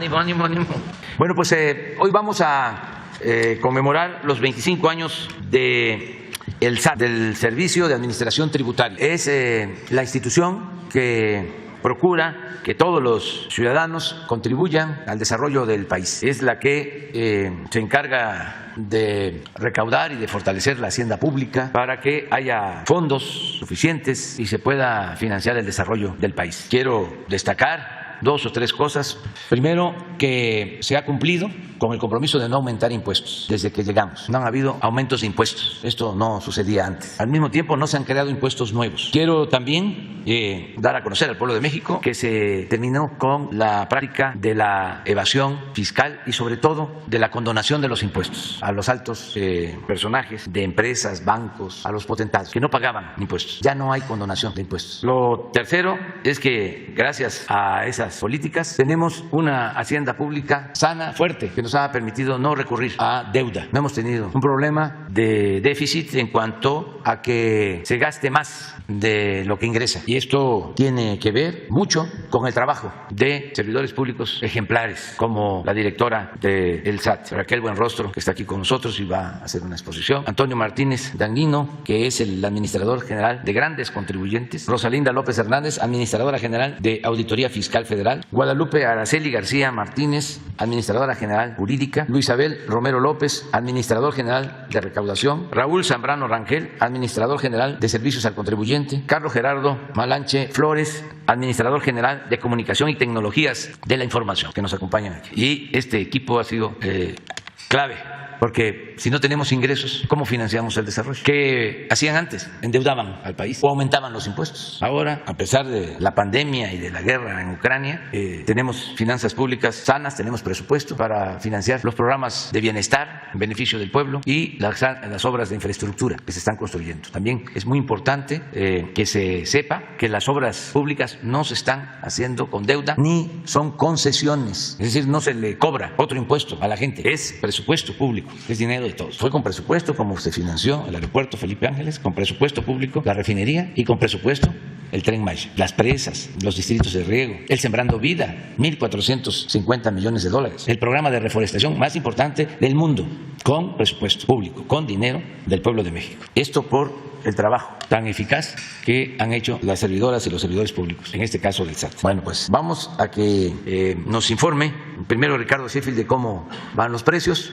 Ánimo, ánimo, ánimo. Bueno, pues hoy vamos a conmemorar los 25 años de el SAT, del Servicio de Administración Tributaria. Es la institución que procura que todos los ciudadanos contribuyan al desarrollo del país. Es la que se encarga de recaudar y de fortalecer la hacienda pública para que haya fondos suficientes y se pueda financiar el desarrollo del país. Quiero destacar dos o tres cosas. Primero, que se ha cumplido con el compromiso de no aumentar impuestos desde que llegamos. No han habido aumentos de impuestos. Esto no sucedía antes. Al mismo tiempo, no se han creado impuestos nuevos. Quiero también dar a conocer al pueblo de México que se terminó con la práctica de la evasión fiscal y sobre todo de la condonación de los impuestos a los altos personajes de empresas, bancos, a los potentados que no pagaban impuestos. Ya no hay condonación de impuestos. Lo tercero es que gracias a esas políticas tenemos una hacienda pública sana, fuerte, que nos ha permitido no recurrir a deuda. No hemos tenido un problema de déficit en cuanto a que se gaste más de lo que ingresa. Y esto tiene que ver mucho con el trabajo de servidores públicos ejemplares, como la directora del SAT, Raquel Buenrostro, que está aquí con nosotros y va a hacer una exposición, Antonio Martínez Danguino, que es el administrador general de grandes contribuyentes, Rosalinda López Hernández, administradora general de Auditoría Fiscal Federal, Guadalupe Araceli García Martínez, administradora general jurídica, Luis Abel Romero López, administrador general de recaudación, Raúl Zambrano Rangel, administrador general de servicios al contribuyente, Carlos Gerardo Malanche Flores, administrador general de comunicación y tecnologías de la información, que nos acompañan aquí. Y este equipo ha sido clave, porque si no tenemos ingresos, ¿cómo financiamos el desarrollo? ¿Qué hacían antes? Endeudaban al país o aumentaban los impuestos. Ahora, a pesar de la pandemia y de la guerra en Ucrania, tenemos finanzas públicas sanas, tenemos presupuesto para financiar los programas de bienestar en beneficio del pueblo y las obras de infraestructura que se están construyendo. También es muy importante que se sepa que las obras públicas no se están haciendo con deuda ni son concesiones. Es decir, no se le cobra otro impuesto a la gente, es presupuesto público. Es dinero de todos. Fue con presupuesto como se financió el aeropuerto Felipe Ángeles, con presupuesto público la refinería y con presupuesto el Tren Maya, las presas, los distritos de riego, el Sembrando Vida, 1.450 millones de dólares, el programa de reforestación más importante del mundo, con presupuesto público, con dinero del pueblo de México. Esto por el trabajo tan eficaz que han hecho las servidoras y los servidores públicos, en este caso del SAT. Bueno, pues vamos a que nos informe primero Ricardo Sheffield de cómo van los precios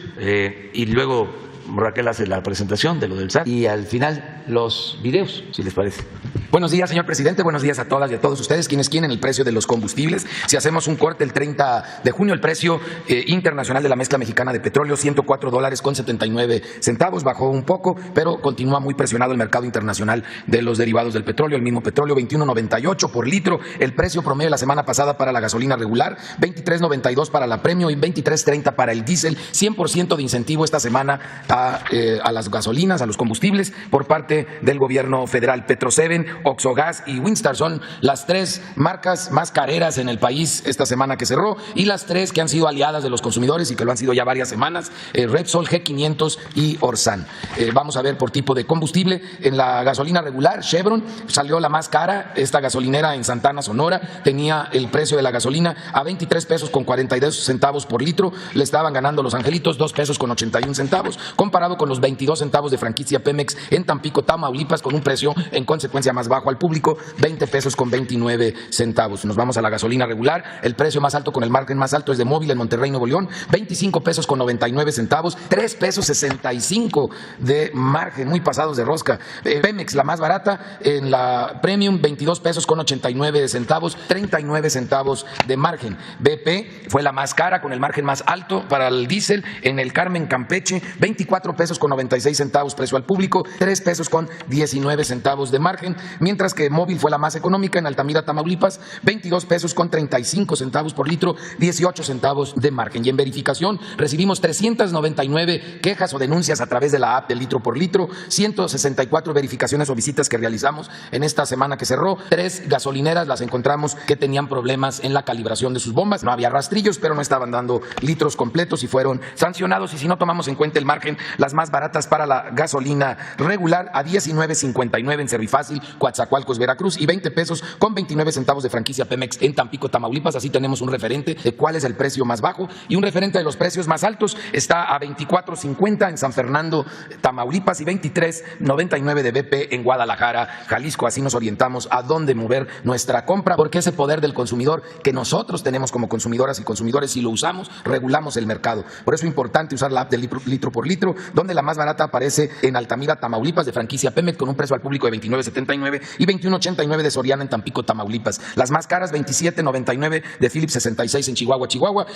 y luego Raquel hace la presentación de lo del SAT y al final los videos, si les parece. Buenos días, señor presidente. Buenos días a todas y a todos ustedes quienes quieren el precio de los combustibles. Si hacemos un corte el 30 de junio, el precio internacional de la mezcla mexicana de petróleo, $104.79. Bajó un poco, pero continúa muy presionado el mercado internacional de los derivados del petróleo. El mismo petróleo, $21.98 por litro. El precio promedio la semana pasada para la gasolina regular, $23.92 para la premium y $23.30 para el diésel. 100% de incentivo esta semana a las gasolinas, a los combustibles, por parte del gobierno federal. Petro-7, Oxogas y Winstar son las tres marcas más careras en el país esta semana que cerró y las tres que han sido aliadas de los consumidores y que lo han sido ya varias semanas, Repsol, G500 y Orsan. Vamos a ver por tipo de combustible. En la gasolina regular, Chevron salió la más cara. Esta gasolinera en Santana, Sonora, tenía el precio de la gasolina a $23.42 por litro. Le estaban ganando Los Angelitos $2.81, comparado con los 22 centavos de franquicia Pemex en Tampico, Tamaulipas, con un precio en consecuencia más bajo al público, $20.29. Nos vamos a la gasolina regular. El precio más alto con el margen más alto es de Móvil en Monterrey, Nuevo León, $25.99, $3.65 de margen, muy pasados de rosca. Pemex, la más barata, en la Premium, $22.89, 39 centavos de margen. BP fue la más cara con el margen más alto para el diésel en el Carmen, Campeche, $24.96 precio al público, $3.19 de margen, mientras que Móvil fue la más económica en Altamira, Tamaulipas, $22.35 por litro, 18 centavos de margen. Y en verificación recibimos 399 quejas o denuncias a través de la app de litro por litro, 164 verificaciones o visitas que realizamos en esta semana que cerró. 3 gasolineras las encontramos que tenían problemas en la calibración de sus bombas. No había rastrillos, pero no estaban dando litros completos y fueron sancionados. Y si no tomamos en cuenta el margen, las más baratas para la gasolina regular a $19.59 en Servifácil, Coatzacoalcos, Veracruz, y 20 pesos con 29 centavos de franquicia Pemex en Tampico, Tamaulipas. Así tenemos un referente de cuál es el precio más bajo y un referente de los precios más altos. Está a 24.50 en San Fernando, Tamaulipas, y 23.99 de BP en Guadalajara, Jalisco. Así nos orientamos a dónde mover nuestra compra, porque ese poder del consumidor que nosotros tenemos como consumidoras y consumidores, si lo usamos, regulamos el mercado. Por eso es importante usar la app de litro por litro, donde la más barata aparece en Altamira, Tamaulipas, de franquicia Pemex, con un precio al público de 29.79 y 21.89 de Soriana en Tampico, Tamaulipas. Las más caras, 27.99 de Philips 66 en Chihuahua,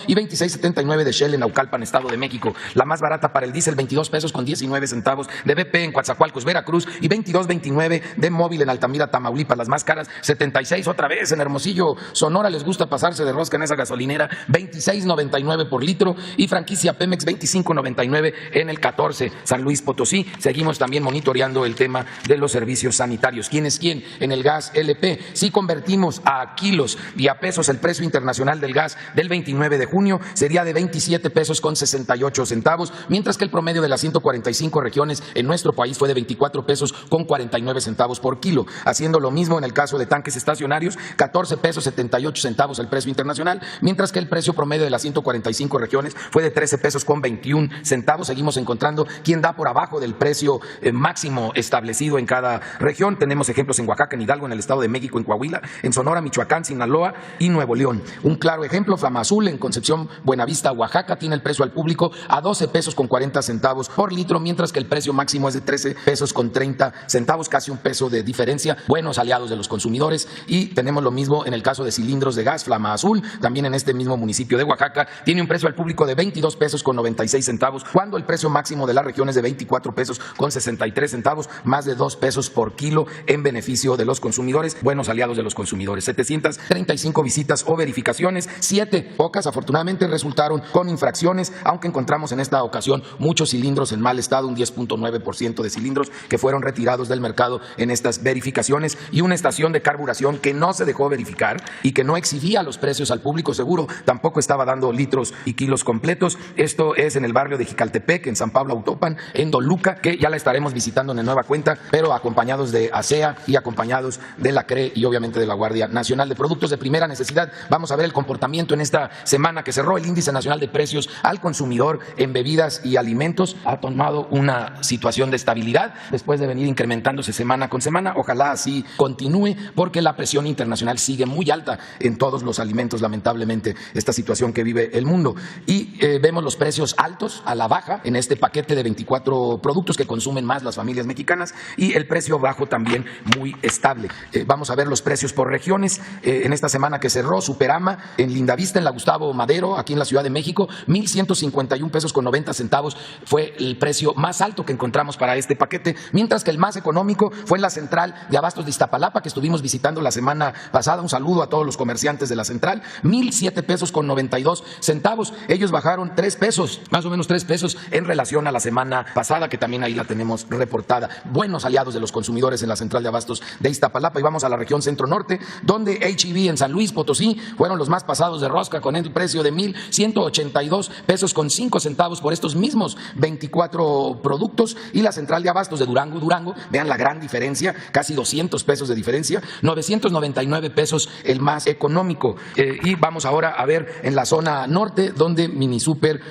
y 26.79 de Shell en Naucalpan, Estado de México. La más barata para el diésel, 22 pesos con 19 centavos de BP en Coatzacoalcos, Veracruz, y 22.29 de Móvil en Altamira, Tamaulipas. Las más caras, 76 otra vez en Hermosillo, Sonora. Les gusta pasarse de rosca en esa gasolinera, 26.99 por litro, y franquicia Pemex 25.99 en el 14 San Luis Potosí. Seguimos también monitoreando el tema de los servicios sanitarios. ¿Quién es quién? En el gas LP, si convertimos a kilos y a pesos el precio internacional del gas del 29 de junio, sería de 27 pesos con 68 centavos, mientras que el promedio de las 145 regiones en nuestro país fue de 24 pesos con 49 centavos por kilo. Haciendo lo mismo en el caso de tanques estacionarios, 14 pesos 78 centavos el precio internacional, mientras que el precio promedio de las 145 regiones fue de 13 pesos con 21 centavos. Seguimos encontrando quién da por abajo del precio máximo establecido en cada región. Tenemos ejemplos en Oaxaca, en Hidalgo, en el Estado de México, en Coahuila, en Sonora, Michoacán, Sinaloa y Nuevo León. Un claro ejemplo, Flama Azul, en Concepción, Buenavista, Oaxaca, tiene el precio al público a 12 pesos con 40 centavos por litro, mientras que el precio máximo es de 13 pesos con 30 centavos, casi un peso de diferencia. Buenos aliados de los consumidores. Y tenemos lo mismo en el caso de cilindros de gas, Flama Azul, también en este mismo municipio de Oaxaca, tiene un precio al público de 22 pesos con 96 centavos, cuando el precio máximo de la región es de 24 pesos con 63 centavos, más de 2 pesos por kilo en beneficio de los consumidores, buenos aliados de los consumidores. 735 visitas o verificaciones, 7, pocas afortunadamente, resultaron con infracciones, aunque encontramos en esta ocasión muchos cilindros en mal estado, un 10.9% de cilindros que fueron retirados del mercado en estas verificaciones, y una estación de carburación que no se dejó verificar y que no exhibía los precios al público seguro, tampoco estaba dando litros y kilos completos. Esto es en el barrio de Jicaltepec, en San Pablo Autopan, en Toluca, que ya la estaremos visitando en nueva cuenta, pero acompañados de ASEA y acompañados de la CRE y obviamente de la Guardia Nacional de Productos de Primera Necesidad. Vamos a ver el comportamiento en esta semana que cerró. El Índice Nacional de Precios al Consumidor en Bebidas y Alimentos ha tomado una situación de estabilidad después de venir incrementándose semana con semana. Ojalá así continúe, porque la presión internacional sigue muy alta en todos los alimentos, lamentablemente, esta situación que vive el mundo. Y vemos los precios altos a la baja en este paquete de 24 productos que consumen más las familias mexicanas, y el precio bajo también muy estable. Vamos a ver los precios por regiones. En esta semana que cerró, Superama en Lindavista, en la Gustavo Madero, aquí en la Ciudad de México, 1,151 pesos con 90 centavos fue el precio más alto que encontramos para este paquete, mientras que el más económico fue en la central de abastos de Iztapalapa, que estuvimos visitando la semana pasada. Un saludo a todos los comerciantes de la central. 1,007 pesos con 92 centavos. Ellos bajaron 3 pesos, más o menos 3 pesos en relación a la semana pasada, que también ahí la tenemos reportada. Buenos aliados de los consumidores en la central de abastos de Iztapalapa. Y vamos a la región centro-norte, donde H-E-B en San Luis Potosí fueron los más pasados de rosca, con el precio de 1,182 pesos con 5 centavos por estos mismos 24 productos. Y la central de abastos de Durango, vean la gran diferencia, casi 200 pesos de diferencia, 999 pesos el más económico. Y vamos ahora a ver en la zona norte, donde Mini Super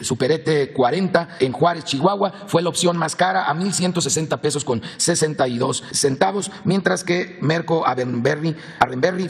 Superete 40 en Juárez, Chihuahua, fue la opción más cara a 1,160 pesos con 62 centavos, mientras que Merco Arrenberry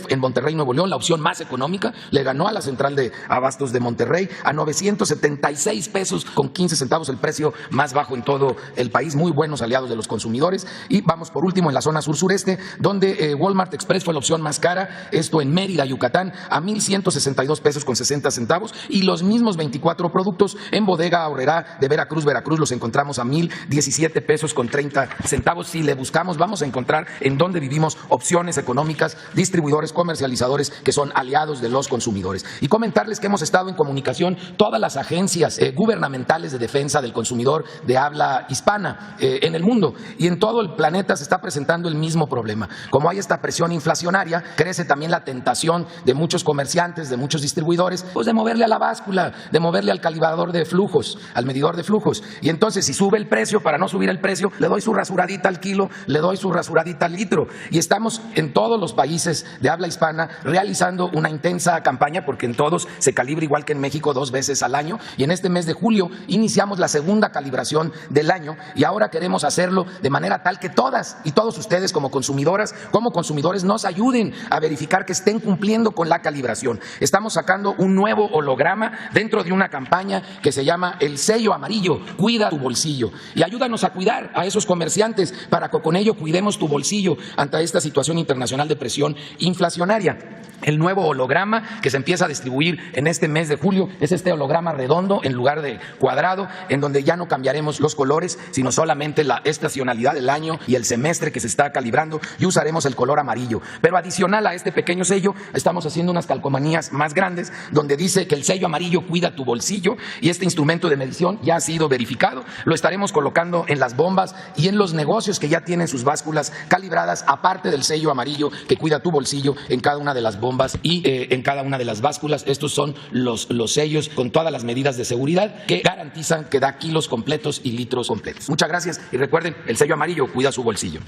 en Monterrey, Nuevo León, la opción más económica, le ganó a la central de abastos de Monterrey a 976 pesos con 15 centavos, el precio más bajo en todo el país. Muy buenos aliados de los consumidores. Y vamos por último en la zona sur-sureste, donde Walmart Express fue la opción más cara, esto en Mérida, Yucatán, a 1,162 pesos con 60 centavos, y los mismos 24 productos en Bodega Aurrerá de Veracruz, los encontramos a 1,017 pesos con 30 centavos. Si le buscamos, vamos a encontrar en donde vivimos opciones económicas, distribuidores, comercializadores que son aliados de los consumidores. Y comentarles que hemos estado en comunicación todas las agencias gubernamentales de defensa del consumidor de habla hispana en el mundo, y en todo el planeta se está presentando el mismo problema. Como hay esta presión inflacionaria, crece también la tentación de muchos comerciantes, de muchos distribuidores, pues de moverle a la báscula, de moverle al calibrador de flujos, al medidor de flujos. Y entonces, si sube el precio, para no subir el precio, le doy su rasuradita al kilo, le doy su rasuradita basuradita al litro. Y estamos en todos los países de habla hispana realizando una intensa campaña, porque en todos se calibra igual que en México 2 veces al año. Y en este mes de julio iniciamos la segunda calibración del año y ahora queremos hacerlo de manera tal que todas y todos ustedes como consumidoras, como consumidores, nos ayuden a verificar que estén cumpliendo con la calibración. Estamos sacando un nuevo holograma dentro de una campaña que se llama El Sello Amarillo, cuida tu bolsillo. Y ayúdanos a cuidar a esos comerciantes para que con ello cuidemos tu bolsillo ante esta situación internacional de presión inflacionaria. El nuevo holograma que se empieza a distribuir en este mes de julio es este holograma redondo en lugar de cuadrado, en donde ya no cambiaremos los colores, sino solamente la estacionalidad del año y el semestre que se está calibrando, y usaremos el color amarillo. Pero adicional a este pequeño sello, estamos haciendo unas calcomanías más grandes donde dice que el sello amarillo cuida tu bolsillo, y este instrumento de medición ya ha sido verificado. Lo estaremos colocando en las bombas y en los negocios que ya tienen sus básculas calibradas, aparte del sello amarillo que cuida tu bolsillo en cada una de las bombas y en cada una de las básculas. Estos son los sellos con todas las medidas de seguridad que garantizan que da kilos completos y litros completos. Muchas gracias y recuerden, el sello amarillo cuida su bolsillo.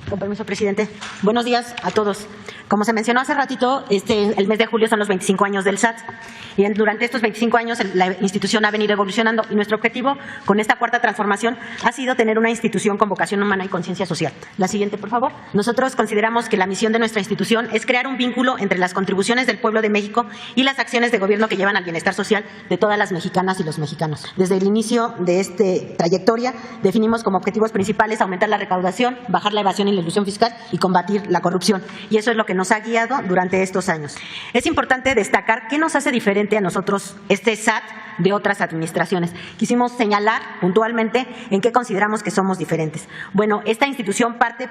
Con permiso, presidente. Buenos días a todos. Como se mencionó hace ratito, el mes de julio son los 25 años del SAT. Y durante estos 25 años la institución ha venido evolucionando, y nuestro objetivo con esta cuarta transformación ha sido tener una institución con vocación humana y conciencia social. La siguiente, por favor. Nosotros consideramos que la misión de nuestra institución es crear un vínculo entre las contribuciones del pueblo de México y las acciones de gobierno que llevan al bienestar social de todas las mexicanas y los mexicanos. Desde el inicio de esta trayectoria definimos como objetivos principales aumentar la recaudación, bajar la evasión y la elusión fiscal y combatir la corrupción. Y eso es lo que nos ha guiado durante estos años. Es importante destacar qué nos hace diferente a nosotros este SAT de otras administraciones. Quisimos señalar puntualmente en qué consideramos que somos diferentes. Bueno, esta institución parte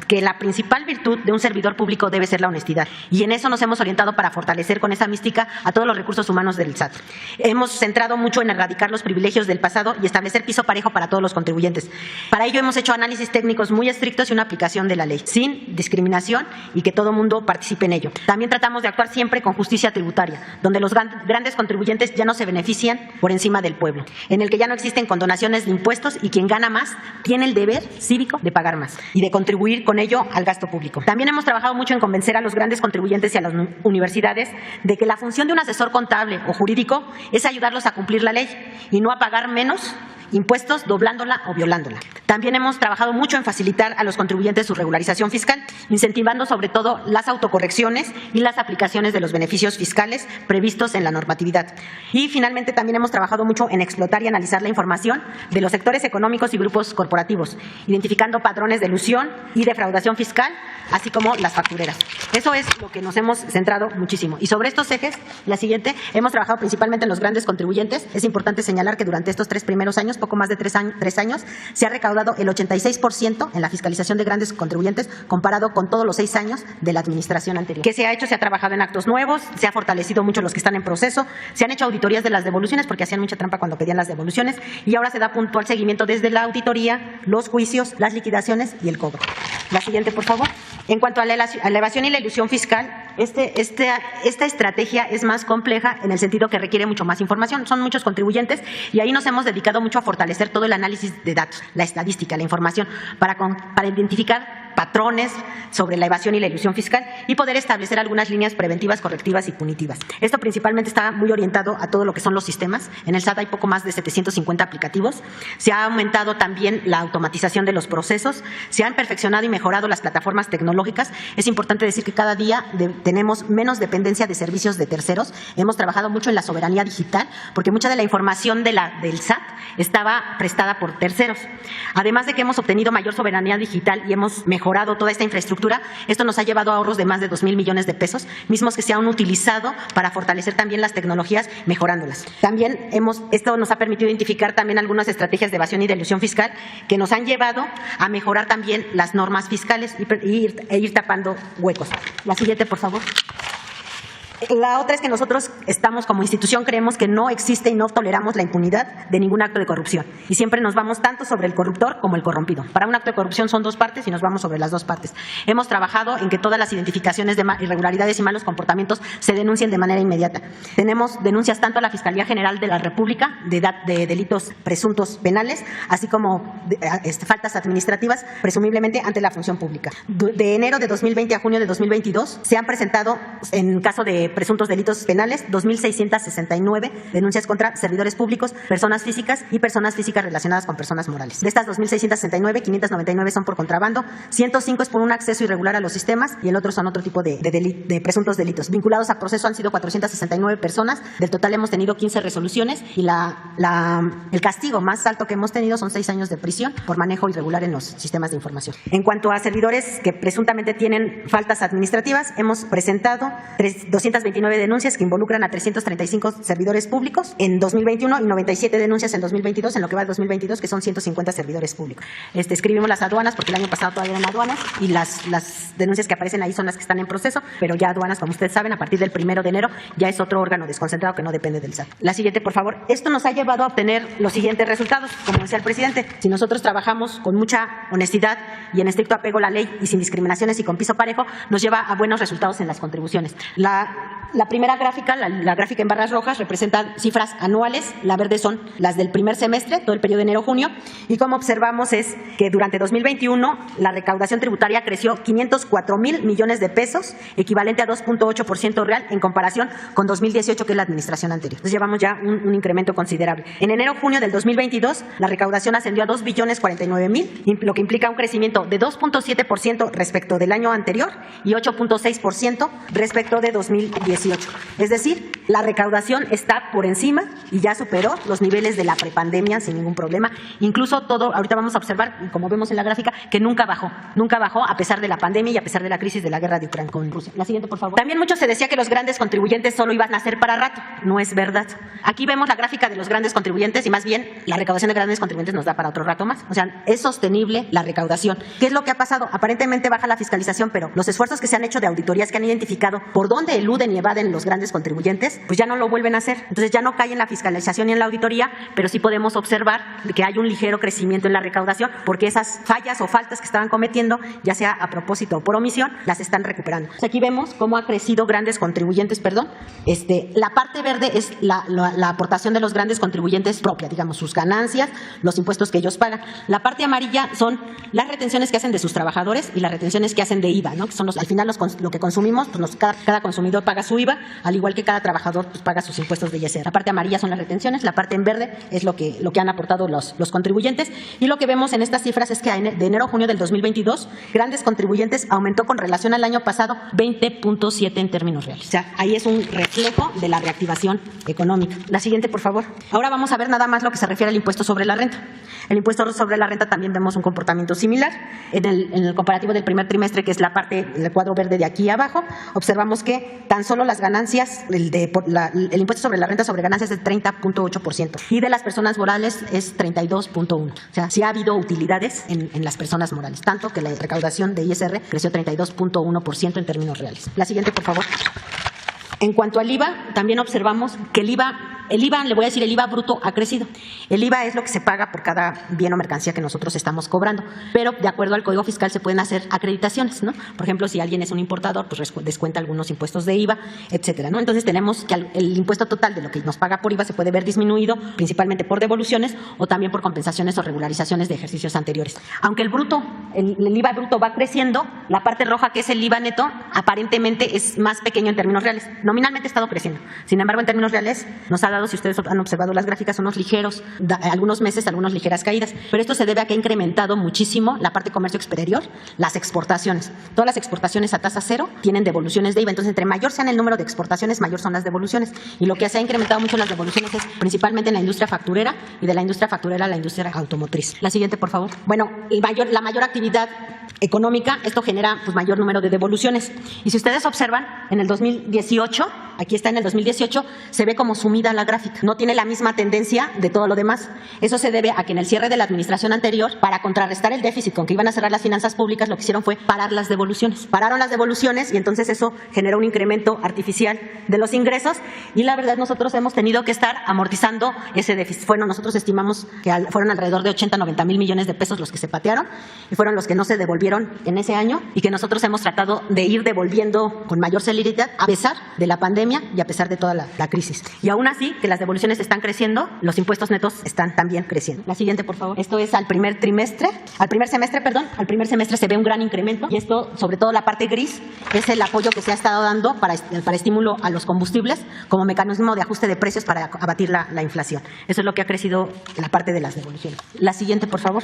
que la principal virtud de un servidor público debe ser la honestidad, y en eso nos hemos orientado para fortalecer con esa mística a todos los recursos humanos del SAT. Hemos centrado mucho en erradicar los privilegios del pasado y establecer piso parejo para todos los contribuyentes. Para ello hemos hecho análisis técnicos muy estrictos y una aplicación de la ley, sin discriminación, y que todo mundo participe en ello. También tratamos de actuar siempre con justicia tributaria, donde los grandes contribuyentes ya no se benefician por encima del pueblo, en el que ya no existen condonaciones de impuestos y quien gana más tiene el deber cívico de pagar más y de contribuir con ello al gasto público. También hemos trabajado mucho en convencer a los grandes contribuyentes y a las universidades de que la función de un asesor contable o jurídico es ayudarlos a cumplir la ley y no a pagar menos impuestos doblándola o violándola. También hemos trabajado mucho en facilitar a los contribuyentes su regularización fiscal, incentivando sobre todo las autocorrecciones y las aplicaciones de los beneficios fiscales previstos en la normatividad. Y finalmente también hemos trabajado mucho en explotar y analizar la información de los sectores económicos y grupos corporativos, identificando patrones de elusión y defraudación fiscal, así como las factureras. Eso es lo que nos hemos centrado muchísimo. Y sobre estos ejes, la siguiente, hemos trabajado principalmente en los grandes contribuyentes. Es importante señalar que durante estos 3 primeros años, poco más de 3 años, se ha recaudado el 86% en la fiscalización de grandes contribuyentes comparado con todos los 6 años de la administración anterior. ¿Qué se ha hecho? Se ha trabajado en actos nuevos, se ha fortalecido mucho los que están en proceso, se han hecho auditorías de las devoluciones porque hacían mucha trampa cuando pedían las devoluciones, y ahora se da puntual seguimiento desde la auditoría, los juicios, las liquidaciones y el cobro. La siguiente, por favor. En cuanto a la evasión y la elusión fiscal, esta estrategia es más compleja en el sentido que requiere mucho más información. Son muchos contribuyentes y ahí nos hemos dedicado mucho a fortalecer todo el análisis de datos, la estadística, la información, para identificar patrones sobre la evasión y la elusión fiscal y poder establecer algunas líneas preventivas, correctivas y punitivas. Esto principalmente está muy orientado a todo lo que son los sistemas. En el SAT hay poco más de 750 aplicativos. Se ha aumentado también la automatización de los procesos, se han perfeccionado y mejorado las plataformas tecnológicas. Es importante decir que cada día tenemos menos dependencia de servicios de terceros. Hemos trabajado mucho en la soberanía digital porque mucha de la información del SAT estaba prestada por terceros. Además de que hemos obtenido mayor soberanía digital y hemos mejorado toda esta infraestructura, esto nos ha llevado a ahorros de más de 2,000 millones de pesos, mismos que se han utilizado para fortalecer también las tecnologías, mejorándolas. También esto nos ha permitido identificar también algunas estrategias de evasión y de elusión fiscal que nos han llevado a mejorar también las normas fiscales e ir tapando huecos. La siguiente, por favor. La otra es que nosotros estamos como institución, creemos que no existe y no toleramos la impunidad de ningún acto de corrupción. Y siempre nos vamos tanto sobre el corruptor como el corrompido. Para un acto de corrupción son dos partes y nos vamos sobre las dos partes. Hemos trabajado en que todas las identificaciones de irregularidades y malos comportamientos se denuncien de manera inmediata. Tenemos denuncias tanto a la Fiscalía General de la República de delitos presuntos penales, así como faltas administrativas, presumiblemente ante la función pública. De enero de 2020 a junio de 2022 se han presentado, en caso de presuntos delitos penales, 2.669 denuncias contra servidores públicos, personas físicas y personas físicas relacionadas con personas morales. De estas 2.669, 599 son por contrabando, 105 es por un acceso irregular a los sistemas y el otro son otro tipo de presuntos delitos. Vinculados a proceso han sido 469 personas, del total hemos tenido 15 resoluciones y el castigo más alto que hemos tenido son 6 años de prisión por manejo irregular en los sistemas de información. En cuanto a servidores que presuntamente tienen faltas administrativas, hemos presentado 229 denuncias que involucran a 335 servidores públicos en 2021 y 97 denuncias en 2022, en lo que va al 2022, que son 150 servidores públicos. Escribimos las aduanas porque el año pasado todavía eran aduanas y las denuncias que aparecen ahí son las que están en proceso, pero ya aduanas, como ustedes saben, a partir del 1 de enero ya es otro órgano desconcentrado que no depende del SAT. La siguiente, por favor. Esto nos ha llevado a obtener los siguientes resultados, como decía el presidente. Si nosotros trabajamos con mucha honestidad y en estricto apego a la ley y sin discriminaciones y con piso parejo, nos lleva a buenos resultados en las contribuciones. La primera gráfica, la gráfica en barras rojas, representa cifras anuales, la verde son las del primer semestre, todo el periodo de enero-junio, y como observamos es que durante 2021 la recaudación tributaria creció 504,000 millones de pesos, equivalente a 2.8% real en comparación con 2018, que es la administración anterior. Entonces llevamos ya un incremento considerable. En enero-junio del 2022 la recaudación ascendió a 2.049.000, lo que implica un crecimiento de 2.7% respecto del año anterior y 8.6% respecto de 2018. Es decir, la recaudación está por encima y ya superó los niveles de la prepandemia sin ningún problema. Incluso ahorita vamos a observar, como vemos en la gráfica, que nunca bajó a pesar de la pandemia y a pesar de la crisis de la guerra de Ucrania con Rusia. La siguiente, por favor. También mucho se decía que los grandes contribuyentes solo iban a ser para rato. No es verdad. Aquí vemos la gráfica de los grandes contribuyentes y más bien la recaudación de grandes contribuyentes nos da para otro rato más. O sea, es sostenible la recaudación. ¿Qué es lo que ha pasado? Aparentemente baja la fiscalización, pero los esfuerzos que se han hecho de auditorías que han identificado por dónde eluden y evaden los grandes contribuyentes, pues ya no lo vuelven a hacer. Entonces ya no cae en la fiscalización y en la auditoría, pero sí podemos observar que hay un ligero crecimiento en la recaudación porque esas fallas o faltas que estaban cometiendo, ya sea a propósito o por omisión, las están recuperando. Entonces aquí vemos cómo ha crecido grandes contribuyentes, la parte verde es la aportación de los grandes contribuyentes propia, digamos, sus ganancias, los impuestos que ellos pagan. La parte amarilla son las retenciones que hacen de sus trabajadores y las retenciones que hacen de IVA, ¿no? Que son al final lo que consumimos, pues cada consumidor paga su IVA, al igual que cada trabajador pues paga sus impuestos de ISR. La parte amarilla son las retenciones, la parte en verde es lo que han aportado los contribuyentes, y lo que vemos en estas cifras es que de enero a junio del 2022 grandes contribuyentes aumentó con relación al año pasado 20.7 en términos reales. O sea, ahí es un reflejo de la reactivación económica. La siguiente, por favor. Ahora vamos a ver nada más lo que se refiere al impuesto sobre la renta. El impuesto sobre la renta también vemos un comportamiento similar. En el comparativo del primer trimestre, que es el cuadro verde de aquí abajo, observamos que tan solo las ganancias, el impuesto sobre la renta sobre ganancias es 30.8% y de las personas morales es 32.1%. O sea, sí ha habido utilidades en las personas morales, tanto que la recaudación de ISR creció 32.1% en términos reales. La siguiente, por favor. En cuanto al IVA, también observamos que el IVA, le voy a decir, el IVA bruto ha crecido. El IVA es lo que se paga por cada bien o mercancía que nosotros estamos cobrando, pero de acuerdo al Código Fiscal se pueden hacer acreditaciones, ¿no? Por ejemplo, si alguien es un importador, pues descuenta algunos impuestos de IVA, etcétera, ¿no? Entonces tenemos que el impuesto total de lo que nos paga por IVA se puede ver disminuido, principalmente por devoluciones o también por compensaciones o regularizaciones de ejercicios anteriores. Aunque el IVA bruto va creciendo, la parte roja, que es el IVA neto, aparentemente es más pequeño en términos reales. Nominalmente ha estado creciendo. Sin embargo, en términos reales nos ha dado, si ustedes han observado las gráficas, unos ligeros, algunos meses, algunas ligeras caídas. Pero esto se debe a que ha incrementado muchísimo la parte de comercio exterior, las exportaciones. Todas las exportaciones a tasa cero tienen devoluciones de IVA. Entonces, entre mayor sean el número de exportaciones, mayor son las devoluciones. Y lo que se ha incrementado mucho las devoluciones es principalmente en la industria facturera y de la industria facturera a la industria automotriz. La siguiente, por favor. Bueno, la mayor actividad económica, esto genera pues mayor número de devoluciones. Y si ustedes observan, en el 2018 aquí está en el 2018, se ve como sumida la gráfica. No tiene la misma tendencia de todo lo demás. Eso se debe a que en el cierre de la administración anterior, para contrarrestar el déficit con que iban a cerrar las finanzas públicas, lo que hicieron fue parar las devoluciones. Pararon las devoluciones y entonces eso generó un incremento artificial de los ingresos y la verdad nosotros hemos tenido que estar amortizando ese déficit. Bueno, nosotros estimamos que fueron alrededor de 80-90 mil millones de pesos los que se patearon y fueron los que no se devolvieron en ese año y que nosotros hemos tratado de ir devolviendo con mayor celeridad a pesar de la pandemia y a pesar de toda la crisis. Y aún así, que las devoluciones están creciendo, los impuestos netos están también creciendo. La siguiente, por favor. Esto es al primer semestre se ve un gran incremento y esto, sobre todo la parte gris, es el apoyo que se ha estado dando para estímulo a los combustibles como mecanismo de ajuste de precios para abatir la inflación. Eso es lo que ha crecido en la parte de las devoluciones. La siguiente, por favor.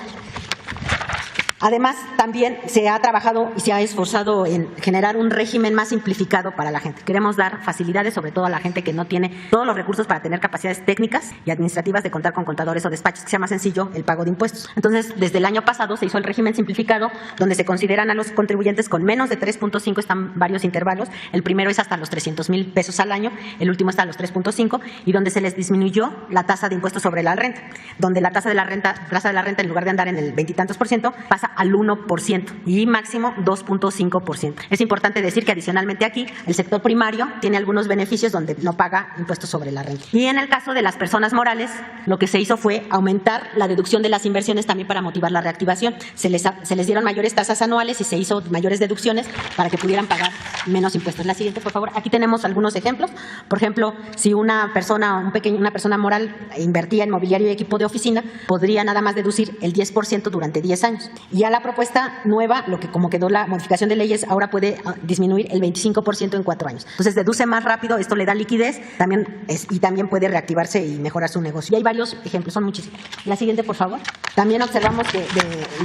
Además, también se ha trabajado y se ha esforzado en generar un régimen más simplificado para la gente. Queremos dar facilidades, sobre todo a la gente que no tiene todos los recursos para tener capacidades técnicas y administrativas de contar con contadores o despachos, que sea más sencillo el pago de impuestos. Entonces, desde el año pasado se hizo el régimen simplificado, donde se consideran a los contribuyentes con menos de 3.5, están varios intervalos. El primero es hasta los 300,000 pesos al año, el último está a los 3.5, y donde se les disminuyó la tasa de impuestos sobre la renta, donde la tasa de la renta en lugar de andar en el 20 y tantos %, pasa al 1% y máximo 2.5%. Es importante decir que adicionalmente aquí el sector primario tiene algunos beneficios donde no paga impuestos sobre la renta. Y en el caso de las personas morales, lo que se hizo fue aumentar la deducción de las inversiones también para motivar la reactivación. Se les dieron mayores tasas anuales y se hizo mayores deducciones para que pudieran pagar menos impuestos. La siguiente, por favor. Aquí tenemos algunos ejemplos. Por ejemplo, si una persona moral invertía en mobiliario y equipo de oficina, podría nada más deducir el 10% durante 10 años. Y a la propuesta nueva, lo que como quedó la modificación de leyes, ahora puede disminuir el 25% en 4 años. Entonces deduce más rápido, esto le da liquidez y también puede reactivarse y mejorar su negocio. Y hay varios ejemplos, son muchísimos. La siguiente, por favor. También observamos que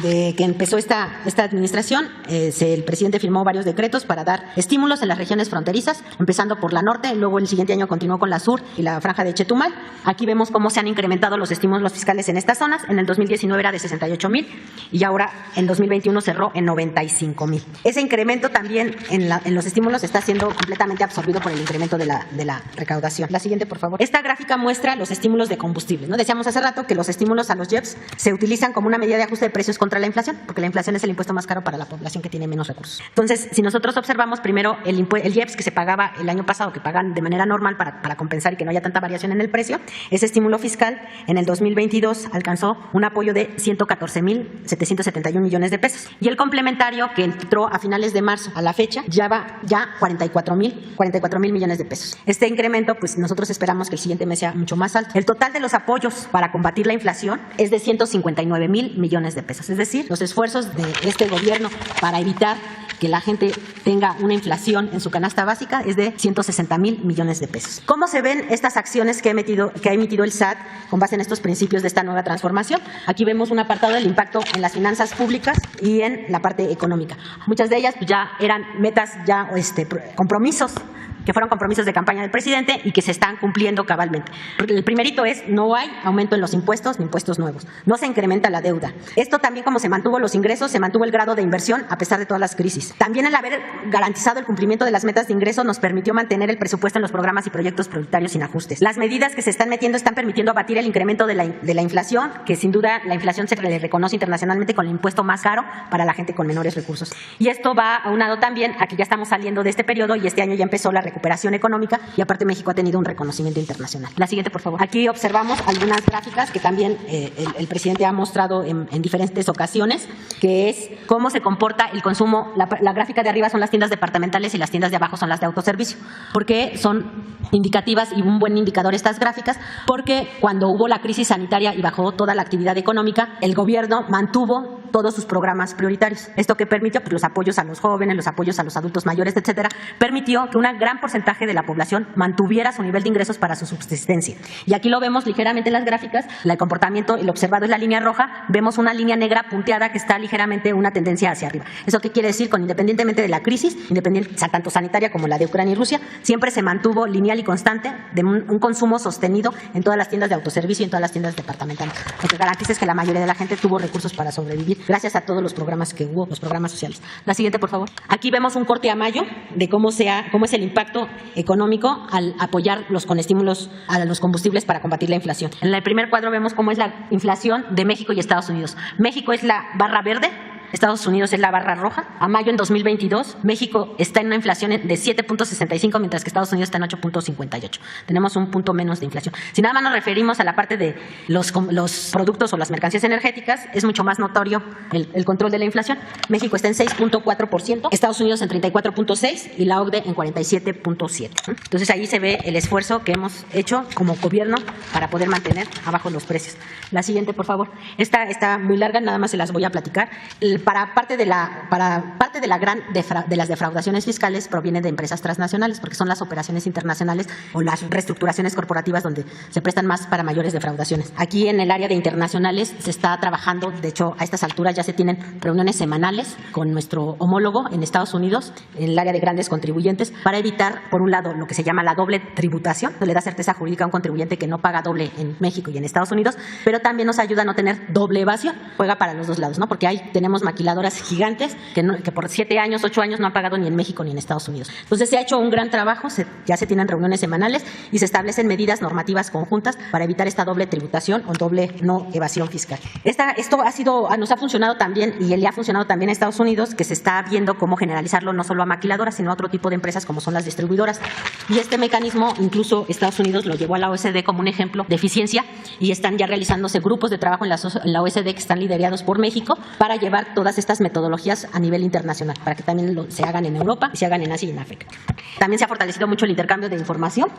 de que empezó esta administración, el presidente firmó varios decretos para dar estímulos en las regiones fronterizas, empezando por la norte, luego el siguiente año continuó con la sur y la franja de Chetumal. Aquí vemos cómo se han incrementado los estímulos fiscales en estas zonas. En el 2019 era de 68,000 y ahora en 2021 cerró en 95,000. Ese incremento también en los estímulos está siendo completamente absorbido por el incremento de la recaudación. La siguiente, por favor. Esta gráfica muestra los estímulos de combustible, ¿no? Decíamos hace rato que los estímulos a los IEPS se utilizan como una medida de ajuste de precios contra la inflación, porque la inflación es el impuesto más caro para la población que tiene menos recursos. Entonces, si nosotros observamos primero el IEPS que se pagaba el año pasado, que pagan de manera normal para compensar y que no haya tanta variación en el precio, ese estímulo fiscal en el 2022 alcanzó un apoyo de 114,771 millones de pesos. Y el complementario, que entró a finales de marzo a la fecha, ya va 44,000 millones de pesos. Este incremento, pues nosotros esperamos que el siguiente mes sea mucho más alto. El total de los apoyos para combatir la inflación es de 159,000 millones de pesos. Es decir, los esfuerzos de este gobierno para evitar que la gente tenga una inflación en su canasta básica es de 160,000 millones de pesos. ¿Cómo se ven estas acciones que ha emitido el SAT con base en estos principios de esta nueva transformación? Aquí vemos un apartado del impacto en las finanzas públicas y en la parte económica. Muchas de ellas pues, ya eran metas, compromisos, que fueron compromisos de campaña del presidente y que se están cumpliendo cabalmente. El primerito es, no hay aumento en los impuestos ni impuestos nuevos. No se incrementa la deuda. Esto también, como se mantuvo los ingresos, se mantuvo el grado de inversión a pesar de todas las crisis. También el haber garantizado el cumplimiento de las metas de ingreso nos permitió mantener el presupuesto en los programas y proyectos prioritarios sin ajustes. Las medidas que se están metiendo están permitiendo abatir el incremento de la inflación, que sin duda la inflación se le reconoce internacionalmente con el impuesto más caro para la gente con menores recursos. Y esto va aunado también a que ya estamos saliendo de este periodo y este año ya empezó la recuperación económica y aparte México ha tenido un reconocimiento internacional. La siguiente, por favor. Aquí observamos algunas gráficas que también el presidente ha mostrado en diferentes ocasiones, que es cómo se comporta el consumo. La gráfica de arriba son las tiendas departamentales y las tiendas de abajo son las de autoservicio. ¿Por qué son indicativas y un buen indicador estas gráficas? Porque cuando hubo la crisis sanitaria y bajó toda la actividad económica, el gobierno mantuvo todos sus programas prioritarios. Esto que permitió, pues, los apoyos a los jóvenes, los apoyos a los adultos mayores, etcétera, permitió que un gran porcentaje de la población mantuviera su nivel de ingresos para su subsistencia. Y aquí lo vemos ligeramente en las gráficas, el comportamiento, el observado es la línea roja, vemos una línea negra punteada que está ligeramente una tendencia hacia arriba. ¿Eso qué quiere decir? Independientemente de la crisis, tanto sanitaria como la de Ucrania y Rusia, siempre se mantuvo lineal y constante de un consumo sostenido en todas las tiendas de autoservicio y en todas las tiendas departamentales. Lo que garantiza es que la mayoría de la gente tuvo recursos para sobrevivir gracias a todos los programas que hubo, los programas sociales. La siguiente, por favor. Aquí vemos un corte a mayo de cómo es el impacto económico al apoyar con estímulos a los combustibles para combatir la inflación. En el primer cuadro vemos cómo es la inflación de México y Estados Unidos. México es la barra verde, Estados Unidos es la barra roja. A mayo en 2022, México está en una inflación de 7.65, mientras que Estados Unidos está en 8.58. Tenemos un punto menos de inflación. Si nada más nos referimos a la parte de los productos o las mercancías energéticas, es mucho más notorio el control de la inflación. México está en 6.4%, Estados Unidos en 34.6% y la OCDE en 47.7%. Entonces ahí se ve el esfuerzo que hemos hecho como gobierno para poder mantener abajo los precios. La siguiente, por favor. Esta está muy larga, nada más se las voy a platicar. Para parte de las defraudaciones fiscales proviene de empresas transnacionales, porque son las operaciones internacionales o las reestructuraciones corporativas donde se prestan más para mayores defraudaciones. Aquí en el área de internacionales se está trabajando, de hecho a estas alturas ya se tienen reuniones semanales con nuestro homólogo en Estados Unidos, en el área de grandes contribuyentes, para evitar, por un lado, lo que se llama la doble tributación, que le da certeza jurídica a un contribuyente que no paga doble en México y en Estados Unidos, pero también nos ayuda a no tener doble evasión, juega para los dos lados, ¿no? Porque ahí tenemos maquiladoras gigantes que por 7 años, 8 años no han pagado ni en México ni en Estados Unidos. Entonces se ha hecho un gran trabajo, ya se tienen reuniones semanales y se establecen medidas normativas conjuntas para evitar esta doble tributación o doble no evasión fiscal. Esto nos ha funcionado también y le ha funcionado también a Estados Unidos, que se está viendo cómo generalizarlo no solo a maquiladoras, sino a otro tipo de empresas como son las distribuidoras. Y este mecanismo, incluso Estados Unidos lo llevó a la OECD como un ejemplo de eficiencia y están ya realizándose grupos de trabajo en la OECD que están liderados por México para llevar todas estas metodologías a nivel internacional, para que también se hagan en Europa y se hagan en Asia y en África. También se ha fortalecido mucho el intercambio de información,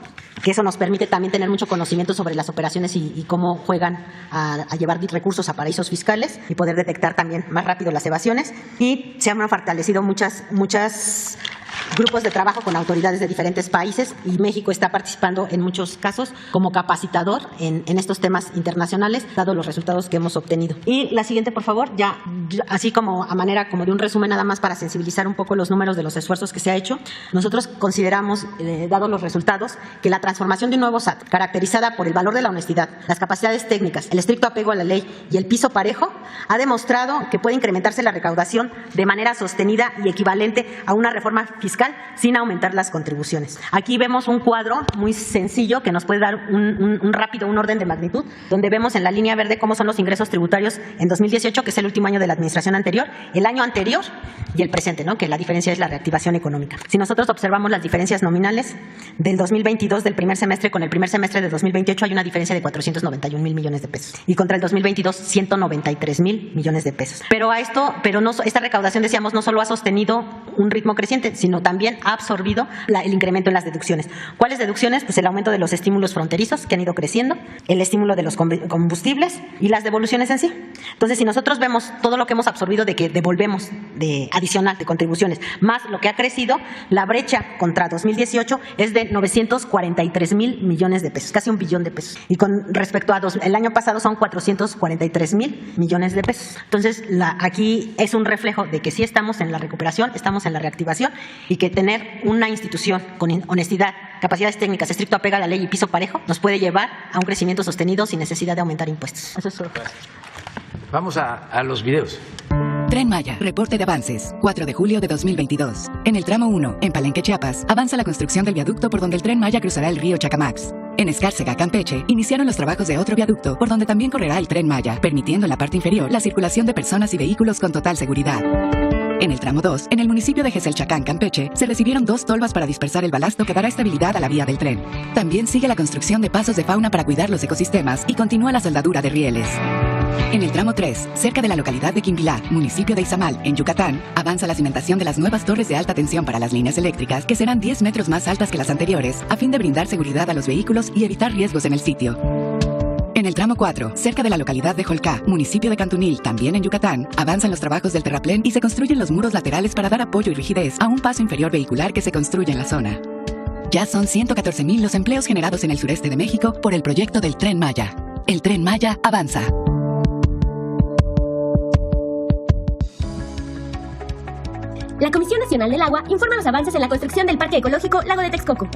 que eso nos permite también tener mucho conocimiento sobre las operaciones y cómo juegan a llevar recursos a paraísos fiscales y poder detectar también más rápido las evasiones. Y se han fortalecido muchas grupos de trabajo con autoridades de diferentes países y México está participando en muchos casos como capacitador en estos temas internacionales, dado los resultados que hemos obtenido. Y la siguiente, por favor, ya así como a manera como de un resumen nada más para sensibilizar un poco los números de los esfuerzos que se ha hecho. Nosotros consideramos, dados los resultados, que la transformación de un nuevo SAT, caracterizada por el valor de la honestidad, las capacidades técnicas, el estricto apego a la ley y el piso parejo, ha demostrado que puede incrementarse la recaudación de manera sostenida y equivalente a una reforma fiscal sin aumentar las contribuciones. Aquí vemos un cuadro muy sencillo que nos puede dar un orden de magnitud, donde vemos en la línea verde cómo son los ingresos tributarios en 2018, que es el último año de la administración anterior, el año anterior y el presente, ¿no? Que la diferencia es la reactivación económica. Si nosotros observamos las diferencias nominales del 2022 del primer semestre con el primer semestre de 2028, hay una diferencia de 491,000 millones de pesos y contra el 2022 193,000 millones de pesos. Pero esta recaudación, decíamos, no solo ha sostenido un ritmo creciente, sino también ha absorbido el incremento en las deducciones. ¿Cuáles deducciones? Pues el aumento de los estímulos fronterizos que han ido creciendo, el estímulo de los combustibles y las devoluciones en sí. Entonces, si nosotros vemos todo lo que hemos absorbido de que devolvemos de adicional de contribuciones, más lo que ha crecido, la brecha contra 2018 es de 943,000 millones de pesos, casi 1 billón de pesos. Y con respecto a el año pasado son 443,000 millones de pesos. Entonces, aquí es un reflejo de que sí estamos en la recuperación, estamos en la reactivación y que tener una institución con honestidad, capacidades técnicas, estricto apego a la ley y piso parejo nos puede llevar a un crecimiento sostenido sin necesidad de aumentar impuestos. Eso es todo. Vamos a los videos. Tren Maya, reporte de avances, 4 de julio de 2022. En el tramo 1, en Palenque, Chiapas, avanza la construcción del viaducto por donde el Tren Maya cruzará el río Chacamax. En Escárcega, Campeche, iniciaron los trabajos de otro viaducto por donde también correrá el Tren Maya, permitiendo en la parte inferior la circulación de personas y vehículos con total seguridad. En el tramo 2, en el municipio de Geselchacán, Campeche, se recibieron 2 tolvas para dispersar el balasto que dará estabilidad a la vía del tren. También sigue la construcción de pasos de fauna para cuidar los ecosistemas y continúa la soldadura de rieles. En el tramo 3, cerca de la localidad de Quimbilá, municipio de Izamal, en Yucatán, avanza la cimentación de las nuevas torres de alta tensión para las líneas eléctricas, que serán 10 metros más altas que las anteriores, a fin de brindar seguridad a los vehículos y evitar riesgos en el sitio. En el tramo 4, cerca de la localidad de Jolcá, municipio de Cantunil, también en Yucatán, avanzan los trabajos del terraplén y se construyen los muros laterales para dar apoyo y rigidez a un paso inferior vehicular que se construye en la zona. Ya son 114,000 los empleos generados en el sureste de México por el proyecto del Tren Maya. El Tren Maya avanza. La Comisión Nacional del Agua informa los avances en la construcción del Parque Ecológico Lago de Texcoco.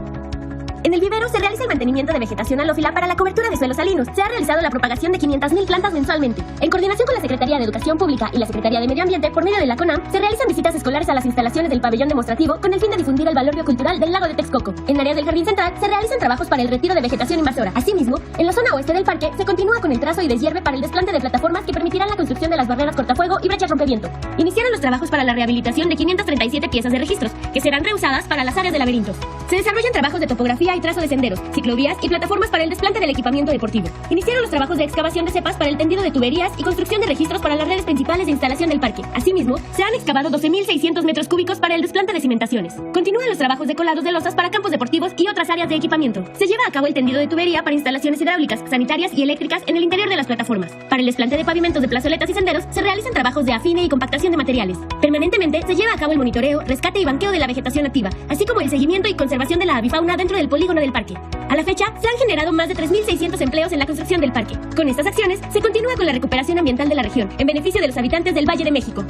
En En el vivero se realiza el mantenimiento de vegetación halófila para la cobertura de suelos salinos. Se ha realizado la propagación de 500.000 plantas mensualmente. En coordinación con la Secretaría de Educación Pública y la Secretaría de Medio Ambiente, por medio de la CONAM, se realizan visitas escolares a las instalaciones del pabellón demostrativo con el fin de difundir el valor biocultural del lago de Texcoco. En áreas del Jardín Central se realizan trabajos para el retiro de vegetación invasora. Asimismo, en la zona oeste del parque se continúa con el trazo y deshierve para el desplante de plataformas que permitirán la construcción de las barreras cortafuego y brechas rompeviento. Iniciaron los trabajos para la rehabilitación de 537 piezas de registros, que serán reusadas para las áreas de laberintos. Se desarrollan trabajos de topografía y trazo de senderos, ciclovías y plataformas para el desplante del equipamiento deportivo. Iniciaron los trabajos de excavación de cepas para el tendido de tuberías y construcción de registros para las redes principales de instalación del parque. Asimismo, se han excavado 12.600 metros cúbicos para el desplante de cimentaciones. Continúan los trabajos de colados de losas para campos deportivos y otras áreas de equipamiento. Se lleva a cabo el tendido de tubería para instalaciones hidráulicas, sanitarias y eléctricas en el interior de las plataformas. Para el desplante de pavimentos de plazoletas y senderos, se realizan trabajos de afine y compactación de materiales. Permanentemente se lleva a cabo el monitoreo, rescate y banqueo de la vegetación activa, así como el seguimiento y conservación de la avifauna dentro del polígono del parque. A la fecha, se han generado más de 3.600 empleos en la construcción del parque. Con estas acciones, se continúa con la recuperación ambiental de la región, en beneficio de los habitantes del Valle de México.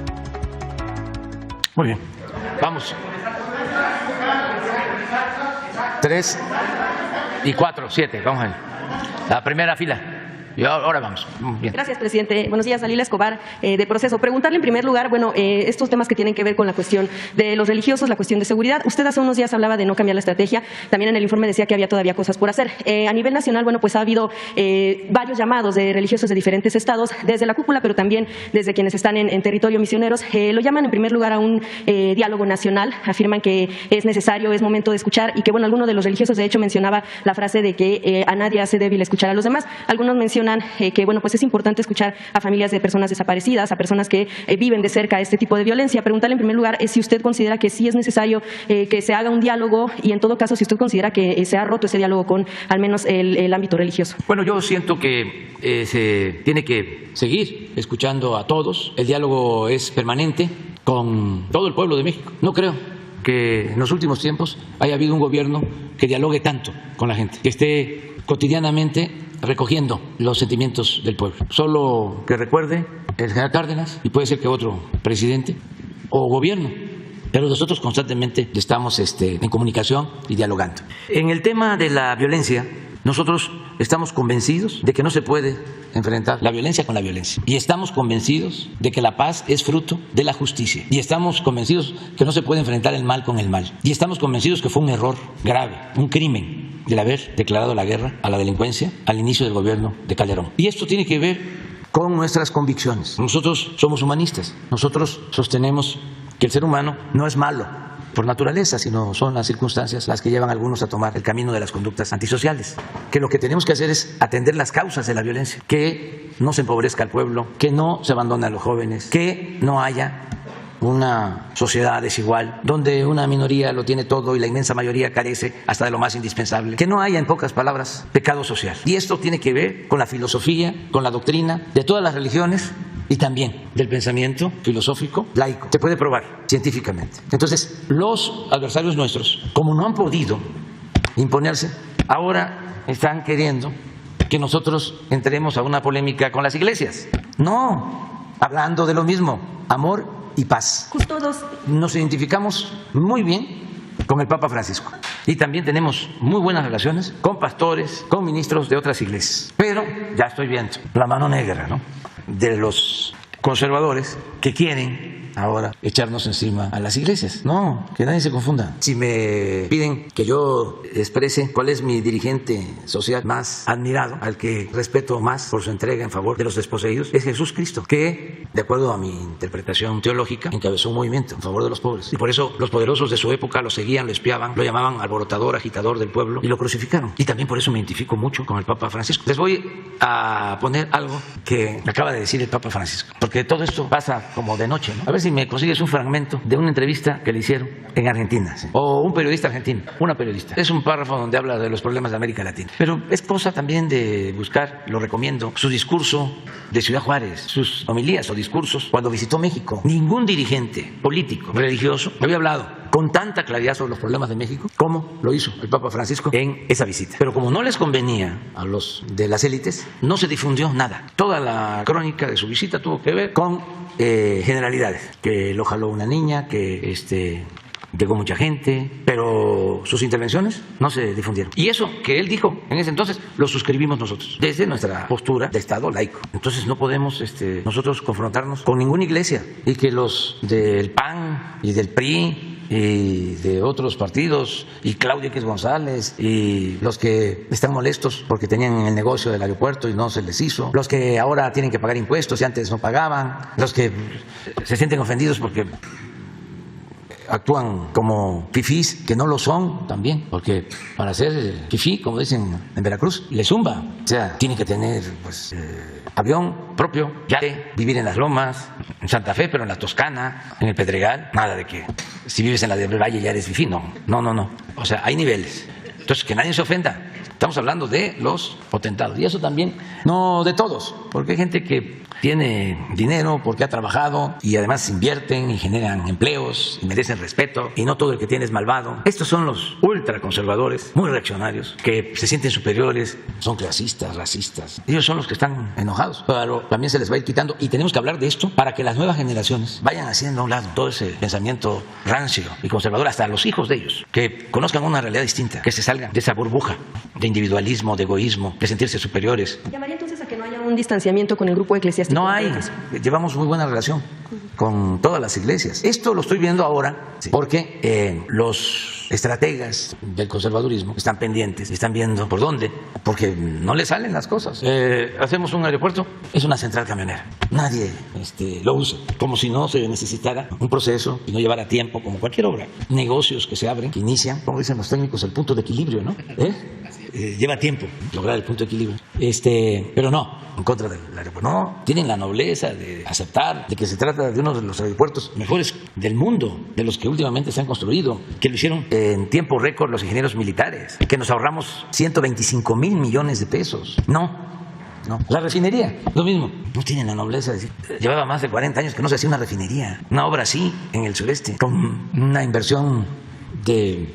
Muy bien. Vamos. 3 y 4, 7. Vamos a ver. La primera fila. Y ahora vamos. Bien. Gracias, presidente. Buenos días, Dalila Escobar, de Proceso. Preguntarle en primer lugar, estos temas que tienen que ver con la cuestión de los religiosos, la cuestión de seguridad. Usted hace unos días hablaba de no cambiar la estrategia. También en el informe decía que había todavía cosas por hacer. A nivel nacional, pues ha habido varios llamados de religiosos de diferentes estados, desde la cúpula, pero también desde quienes están en territorio misioneros. Lo llaman en primer lugar a un diálogo nacional. Afirman que es necesario, es momento de escuchar y que, alguno de los religiosos, de hecho, mencionaba la frase de que a nadie hace débil escuchar a los demás. Algunos mencionan que pues es importante escuchar a familias de personas desaparecidas, a personas que viven de cerca este tipo de violencia. Preguntarle en primer lugar si usted considera que sí es necesario que se haga un diálogo y en todo caso si usted considera que se ha roto ese diálogo con al menos el ámbito religioso. Bueno, yo siento que se tiene que seguir escuchando a todos. El diálogo es permanente con todo el pueblo de México. No creo que en los últimos tiempos haya habido un gobierno que dialogue tanto con la gente, que esté cotidianamente recogiendo los sentimientos del pueblo. Solo que recuerde el general Cárdenas y puede ser que otro presidente o gobierno, pero nosotros constantemente estamos en comunicación y dialogando. En el tema de la violencia, nosotros estamos convencidos de que no se puede enfrentar la violencia con la violencia. Y estamos convencidos de que la paz es fruto de la justicia. Y estamos convencidos que no se puede enfrentar el mal con el mal. Y estamos convencidos que fue un error grave, un crimen, el haber declarado la guerra a la delincuencia al inicio del gobierno de Calderón. Y esto tiene que ver con nuestras convicciones. Nosotros somos humanistas. Nosotros sostenemos que el ser humano no es malo por naturaleza, sino son las circunstancias las que llevan a algunos a tomar el camino de las conductas antisociales. Que lo que tenemos que hacer es atender las causas de la violencia, que no se empobrezca al pueblo, que no se abandone a los jóvenes, que no haya una sociedad desigual, donde una minoría lo tiene todo y la inmensa mayoría carece hasta de lo más indispensable. Que no haya, en pocas palabras, pecado social. Y esto tiene que ver con la filosofía, con la doctrina de todas las religiones y también del pensamiento filosófico laico. Se puede probar científicamente. Entonces, los adversarios nuestros, como no han podido imponerse, ahora están queriendo que nosotros entremos a una polémica con las iglesias. No, hablando de lo mismo, amor y paz. Justo Nos identificamos muy bien con el Papa Francisco y también tenemos muy buenas relaciones con pastores, con ministros de otras iglesias. Pero ya estoy viendo la mano negra, ¿no?, de los conservadores que quieren ahora echarnos encima a las iglesias. No, que nadie se confunda. Si me piden que yo exprese cuál es mi dirigente social más admirado, al que respeto más por su entrega en favor de los desposeídos, es Jesús Cristo, que, de acuerdo a mi interpretación teológica, encabezó un movimiento en favor de los pobres. Y por eso los poderosos de su época lo seguían, lo espiaban, lo llamaban alborotador, agitador del pueblo, y lo crucificaron. Y también por eso me identifico mucho con el Papa Francisco. Les voy a poner algo que acaba de decir el Papa Francisco, porque todo esto pasa como de noche, ¿no? A ver si me consigues un fragmento de una entrevista que le hicieron en Argentina, ¿sí?, o un periodista argentino, una periodista. Es un párrafo donde habla de los problemas de América Latina. Pero es cosa también de buscar, lo recomiendo, su discurso de Ciudad Juárez, sus homilías o discursos cuando visitó México. Ningún dirigente político, religioso, había hablado con tanta claridad sobre los problemas de México como lo hizo el Papa Francisco en esa visita. Pero como no les convenía a los de las élites, no se difundió nada. Toda la crónica de su visita tuvo que ver con generalidades, que lo jaló una niña, que llegó mucha gente, pero sus intervenciones no se difundieron. Y eso que él dijo en ese entonces lo suscribimos nosotros, desde nuestra postura de Estado laico. Entonces no podemos nosotros confrontarnos con ninguna iglesia, y que los del PAN y del PRI y de otros partidos, y Claudia X González, y los que están molestos porque tenían el negocio del aeropuerto y no se les hizo, los que ahora tienen que pagar impuestos y antes no pagaban, los que se sienten ofendidos porque actúan como fifís, que no lo son también, porque para ser fifí, como dicen en Veracruz, le zumba. O sea, tiene que tener pues, avión propio, yate, vivir en las Lomas, en Santa Fe, pero en la Toscana, en el Pedregal. Nada de que si vives en la del Valle ya eres fifí, no. O sea, hay niveles. Entonces, que nadie se ofenda. Estamos hablando de los potentados. Y eso también, no de todos, porque hay gente que tiene dinero porque ha trabajado y además invierten y generan empleos y merecen respeto, y no todo el que tiene es malvado. Estos son los ultraconservadores, muy reaccionarios, que se sienten superiores, son clasistas, racistas. Ellos son los que están enojados, pero también se les va a ir quitando, y tenemos que hablar de esto para que las nuevas generaciones vayan haciendo a un lado todo ese pensamiento rancio y conservador, hasta los hijos de ellos, que conozcan una realidad distinta, que se salgan de esa burbuja de individualismo, de egoísmo, de sentirse superiores. ¿Llamaría entonces a que no haya un distanciamiento con el grupo eclesiástico? No hay, llevamos muy buena relación con todas las iglesias. Esto lo estoy viendo ahora porque los estrategas del conservadurismo están pendientes, están viendo por dónde, porque no le salen las cosas. Hacemos un aeropuerto, es una central camionera. Nadie lo usa, como si no se necesitara un proceso y no llevara tiempo, como cualquier obra. Negocios que se abren, que inician, como dicen los técnicos, el punto de equilibrio, ¿no? Lleva tiempo lograr el punto de equilibrio. Pero no, en contra del aeropuerto. No, tienen la nobleza de aceptar de que se trata de uno de los aeropuertos mejores del mundo, de los que últimamente se han construido, que lo hicieron en tiempo récord los ingenieros militares, que nos ahorramos 125,000 millones de pesos. No. La refinería, lo mismo. No tienen la nobleza de decir. Llevaba más de 40 años que no se hacía una refinería, una obra así en el sureste, con una inversión de,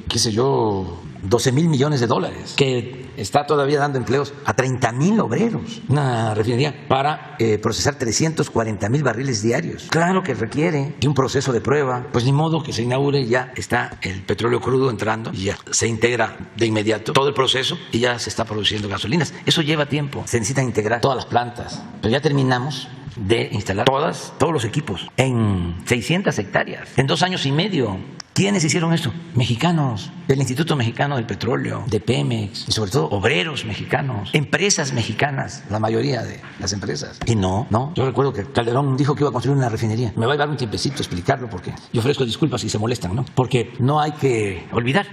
12,000 millones de dólares, que está todavía dando empleos a 30,000 obreros. Una refinería para procesar 340,000 barriles diarios. Claro que requiere de un proceso de prueba. Pues ni modo que se inaugure, ya está el petróleo crudo entrando y ya se integra de inmediato todo el proceso y ya se está produciendo gasolinas. Eso lleva tiempo. Se necesitan integrar todas las plantas. Pero ya terminamos de instalar todos los equipos en 600 hectáreas, en 2 años y medio. ¿Quiénes hicieron esto? Mexicanos, del Instituto Mexicano del Petróleo, de Pemex, y sobre todo obreros mexicanos, empresas mexicanas, la mayoría de las empresas. Y no, yo recuerdo que Calderón dijo que iba a construir una refinería. Me va a llevar un tiempecito explicarlo, porque yo ofrezco disculpas si se molestan, ¿no? Porque no hay que olvidar,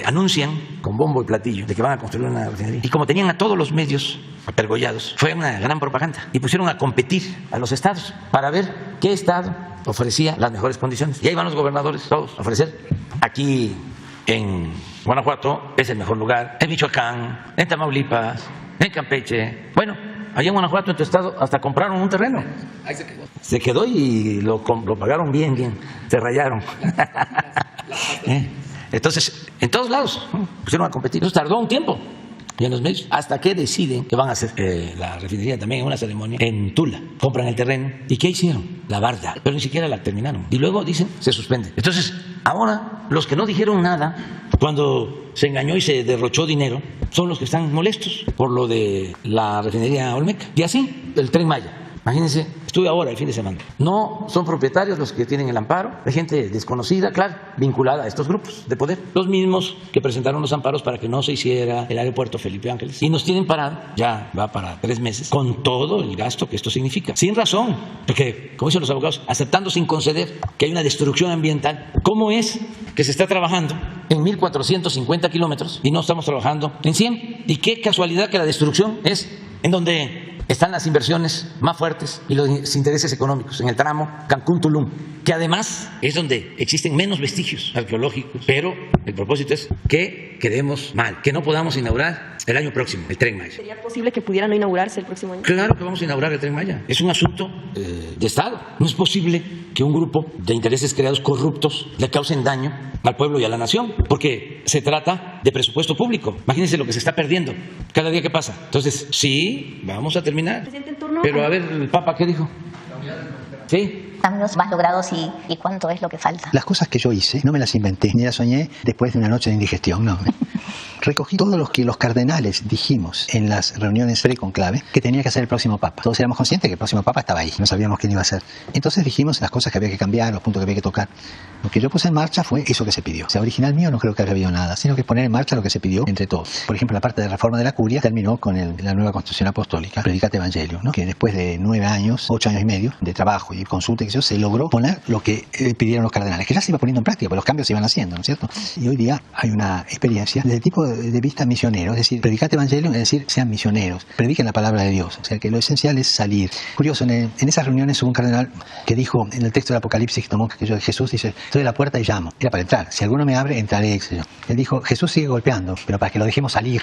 anuncian con bombo y platillo de que van a construir una refinería. Y como tenían a todos los medios apergollados, fue una gran propaganda. Y pusieron a competir a los estados para ver qué estado ofrecía las mejores condiciones. Y ahí van los gobernadores todos a ofrecer. Aquí en Guanajuato es el mejor lugar, en Michoacán, en Tamaulipas, en Campeche. Bueno, allá en Guanajuato, en tu estado, hasta compraron un terreno. Ahí se quedó. Se quedó y lo pagaron bien, se rayaron. Entonces, en todos lados pusieron a competir. Eso tardó un tiempo. Y en los medios, hasta que deciden que van a hacer la refinería también en una ceremonia en Tula. Compran el terreno. ¿Y qué hicieron? La barda. Pero ni siquiera la terminaron. Y luego dicen, se suspende. Entonces, ahora, los que no dijeron nada, cuando se engañó y se derrochó dinero, son los que están molestos por lo de la refinería Olmeca. Y así, el Tren Maya. Imagínense, estuve ahora el fin de semana. No son propietarios los que tienen el amparo, hay gente desconocida, claro, vinculada a estos grupos de poder. Los mismos que presentaron los amparos para que no se hiciera el aeropuerto Felipe Ángeles. Y nos tienen parado, ya va para 3 meses, con todo el gasto que esto significa. Sin razón, porque, como dicen los abogados, aceptando sin conceder que hay una destrucción ambiental. ¿Cómo es que se está trabajando en 1,450 kilómetros y no estamos trabajando en 100? Y qué casualidad que la destrucción es en donde están las inversiones más fuertes y los intereses económicos, en el tramo Cancún-Tulum, que además es donde existen menos vestigios arqueológicos, pero el propósito es que quedemos mal, que no podamos inaugurar el año próximo el Tren Maya. ¿Sería posible que pudiera no inaugurarse el próximo año? Claro que vamos a inaugurar el Tren Maya. Es un asunto de Estado. No es posible que un grupo de intereses creados corruptos le causen daño al pueblo y a la nación, porque se trata de presupuesto público. Imagínense lo que se está perdiendo cada día que pasa. Entonces, sí, vamos a terminar. Presidente, en torno pero a ver, el Papa, ¿qué dijo? Sí. cambios más logrados y cuánto es lo que falta? Las cosas que yo hice no me las inventé, ni las soñé después de una noche de indigestión, no. Recogí todo lo que los cardenales dijimos en las reuniones pre-conclave que tenía que hacer el próximo Papa. Todos éramos conscientes que el próximo Papa estaba ahí, no sabíamos quién iba a ser. Entonces dijimos las cosas que había que cambiar, los puntos que había que tocar. Lo que yo puse en marcha fue eso que se pidió. O sea, original mío no creo que haya habido nada, sino que poner en marcha lo que se pidió entre todos. Por ejemplo, la parte de reforma de la curia terminó con la nueva Constitución Apostólica, Predicate Evangelium, ¿no? Que después de 9 años, 8 años y medio de trabajo y consulta, se logró poner lo que pidieron los cardenales, que ya se iba poniendo en práctica, porque los cambios se iban haciendo, ¿no es cierto? Y hoy día hay una experiencia desde el tipo de vista misionero, es decir, Predicate Evangelium, es decir, sean misioneros, prediquen la palabra de Dios. O sea, que lo esencial es salir. Curioso, en esas reuniones hubo un cardenal que dijo, en el texto del Apocalipsis que tomó Jesús, dice, estoy a la puerta y llamo. Era para entrar. Si alguno me abre, entraré, etc. Él dijo, Jesús sigue golpeando, pero para que lo dejemos salir,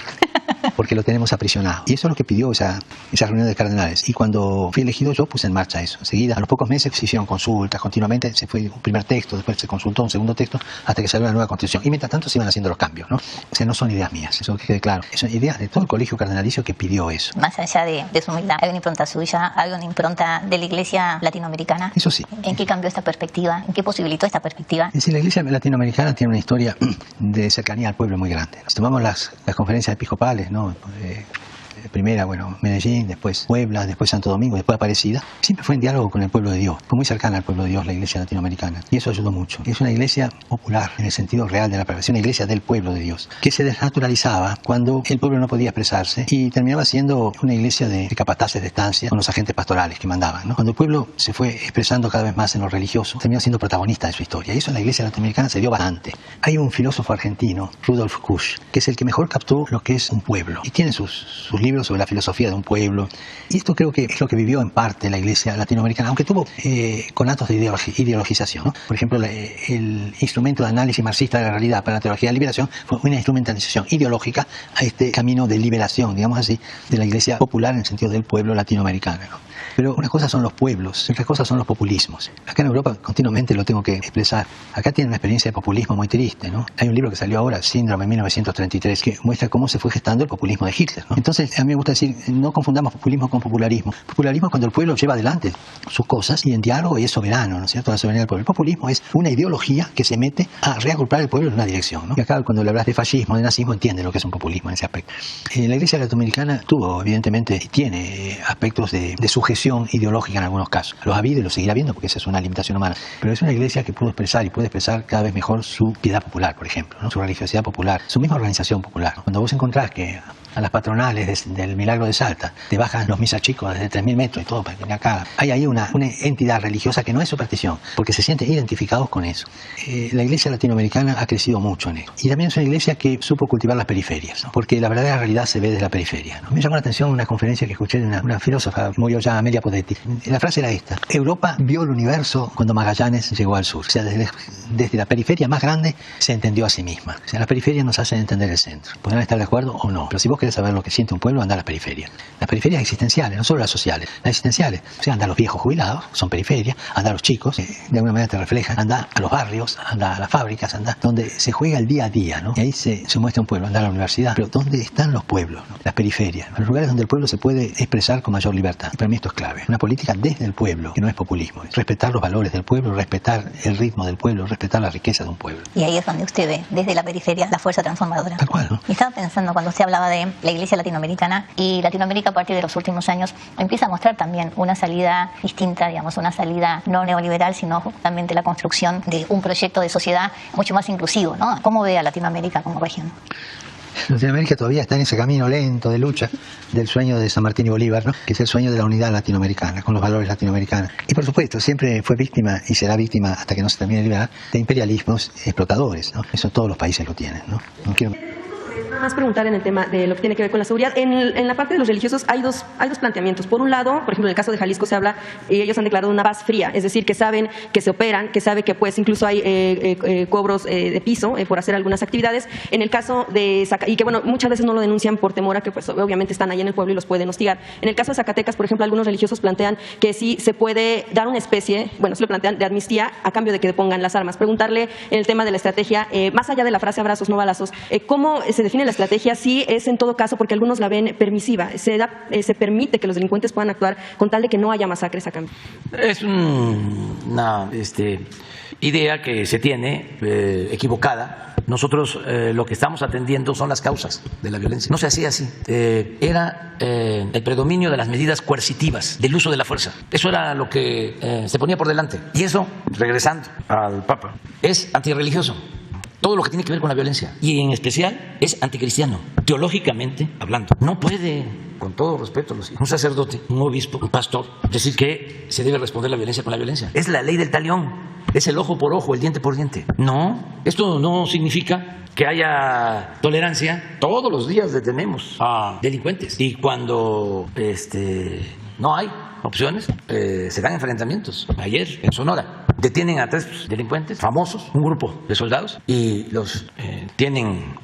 porque lo tenemos aprisionado. Y eso es lo que pidió esa reunión de cardenales. Y cuando fui elegido, yo puse en marcha eso. Enseguida, a los pocos meses se hicieron consultas, continuamente se fue un primer texto, después se consultó un segundo texto, hasta que salió la nueva Constitución. Y mientras tanto se iban haciendo los cambios, ¿no? O sea, no son ideas mías, eso que quede claro. Son ideas de todo el colegio cardenalicio que pidió eso. Más allá de su humildad, ¿hay una impronta suya, hay una impronta de la Iglesia latinoamericana? Eso sí. ¿En qué cambió esta perspectiva? ¿En qué posibilitó esta perspectiva? Es decir, la Iglesia latinoamericana tiene una historia de cercanía al pueblo muy grande. Si tomamos las conferencias episcopales, ¿no? Primera, Medellín, después Puebla, después Santo Domingo, después Aparecida, siempre fue en diálogo con el pueblo de Dios, fue muy cercana al pueblo de Dios la Iglesia latinoamericana, y eso ayudó mucho. Es una iglesia popular en el sentido real de la palabra, es una iglesia del pueblo de Dios, que se desnaturalizaba cuando el pueblo no podía expresarse y terminaba siendo una iglesia de capataces de estancia con los agentes pastorales que mandaban, ¿no? Cuando el pueblo se fue expresando cada vez más en lo religioso, terminó siendo protagonista de su historia, y eso en la iglesia latinoamericana se dio bastante. Hay un filósofo argentino, Rudolf Kusch, que es el que mejor captó lo que es un pueblo, y tiene sus libros sobre la filosofía de un pueblo, y esto creo que es lo que vivió en parte la iglesia latinoamericana, aunque tuvo conatos de ideologización, ¿no? Por ejemplo, el instrumento de análisis marxista de la realidad para la teología de la liberación fue una instrumentalización ideológica a este camino de liberación, digamos así, de la iglesia popular en el sentido del pueblo latinoamericano, ¿no? Pero una cosa son los pueblos, otras cosas son los populismos. Acá en Europa continuamente lo tengo que expresar. Acá tienen una experiencia de populismo muy triste, ¿no? Hay un libro que salió ahora, Síndrome en 1933, que muestra cómo se fue gestando el populismo de Hitler, ¿no? Entonces, a mí me gusta decir, no confundamos populismo con popularismo. Popularismo es cuando el pueblo lleva adelante sus cosas y en diálogo y es soberano, ¿no es cierto? La soberanía del pueblo. El populismo es una ideología que se mete a reagrupar el pueblo en una dirección, ¿no? Y acá cuando le hablas de fascismo, de nazismo, entiende lo que es un populismo en ese aspecto. La iglesia latinoamericana tuvo, evidentemente, y tiene aspectos de sujeción ideológica en algunos casos. Los ha habido y los seguirá habiendo porque esa es una limitación humana. Pero es una iglesia que pudo expresar y puede expresar cada vez mejor su piedad popular, por ejemplo, ¿no? Su religiosidad popular, su misma organización popular. Cuando vos encontrás que a las patronales del Milagro de Salta te bajan los misas chicos desde 3.000 metros y todo para venir acá, hay ahí una entidad religiosa que no es superstición, porque se sienten identificados con eso. La iglesia latinoamericana ha crecido mucho en eso. Y también es una iglesia que supo cultivar las periferias, ¿no? Porque la verdadera realidad se ve desde la periferia, ¿no? Me llamó la atención una conferencia que escuché de una filósofa, murió ya, Amelia Podetti. La frase era esta: Europa vio el universo cuando Magallanes llegó al sur. O sea, desde la periferia más grande se entendió a sí misma. O sea, las periferias nos hacen entender el centro. Podrán estar de acuerdo o no, pero si vos querés saber lo que siente un pueblo, anda a las periferias. Las periferias existenciales, no solo las sociales, las existenciales. O sea, anda a los viejos jubilados, son periferias, anda a los chicos, de alguna manera te reflejan, anda a los barrios, anda a las fábricas, anda donde se juega el día a día, ¿no? Y ahí se muestra un pueblo, anda a la universidad. Pero ¿dónde están los pueblos, ¿no? Las periferias, los lugares donde el pueblo se puede expresar con mayor libertad. Y para mí esto es clave. Una política desde el pueblo, que no es populismo, es respetar los valores del pueblo, respetar el ritmo del pueblo, respetar la riqueza de un pueblo. Y ahí es donde usted ve, desde la periferia, la fuerza transformadora. Tal cual, ¿no? Y estaba pensando cuando usted hablaba de la iglesia latinoamericana, y Latinoamérica a partir de los últimos años empieza a mostrar también una salida distinta, digamos, una salida no neoliberal, sino justamente la construcción de un proyecto de sociedad mucho más inclusivo, ¿no? ¿Cómo ve a Latinoamérica como región? Latinoamérica todavía está en ese camino lento de lucha del sueño de San Martín y Bolívar, ¿no? Que es el sueño de la unidad latinoamericana, con los valores latinoamericanos. Y por supuesto, siempre fue víctima y será víctima hasta que no se termine de liberar de imperialismos explotadores, ¿no? Eso todos los países lo tienen, ¿no? No quiero más preguntar en el tema de lo que tiene que ver con la seguridad. En la parte de los religiosos hay dos planteamientos. Por un lado, por ejemplo, en el caso de Jalisco se habla, ellos han declarado una paz fría, es decir, que saben que se operan, que sabe que pues incluso hay cobros de piso por hacer algunas actividades. En el caso de y que bueno, muchas veces no lo denuncian por temor a que pues obviamente están ahí en el pueblo y los pueden hostigar. En el caso de Zacatecas, por ejemplo, algunos religiosos plantean que sí se puede dar una especie, bueno, se lo plantean, de amnistía a cambio de que depongan las armas. Preguntarle en el tema de la estrategia, más allá de la frase abrazos no balazos, ¿cómo se define la estrategia sí es en todo caso, porque algunos la ven permisiva, se permite que los delincuentes puedan actuar con tal de que no haya masacres a cambio. Es una idea que se tiene equivocada. Nosotros lo que estamos atendiendo son las causas de la violencia. No se hacía así. Era el predominio de las medidas coercitivas, del uso de la fuerza. Eso era lo que se ponía por delante. Y eso, regresando al Papa, es antirreligioso. Todo lo que tiene que ver con la violencia. Y en especial es anticristiano, teológicamente hablando. No puede, con todo respeto, un sacerdote, un obispo, un pastor, decir que se debe responder la violencia con la violencia. Es la ley del talión. Es el ojo por ojo, el diente por diente. No, esto no significa que haya tolerancia. Todos los días detenemos a delincuentes. Y cuando no hay opciones, se dan enfrentamientos. Ayer, en Sonora, detienen a 3 delincuentes famosos, un grupo de soldados, y los tienen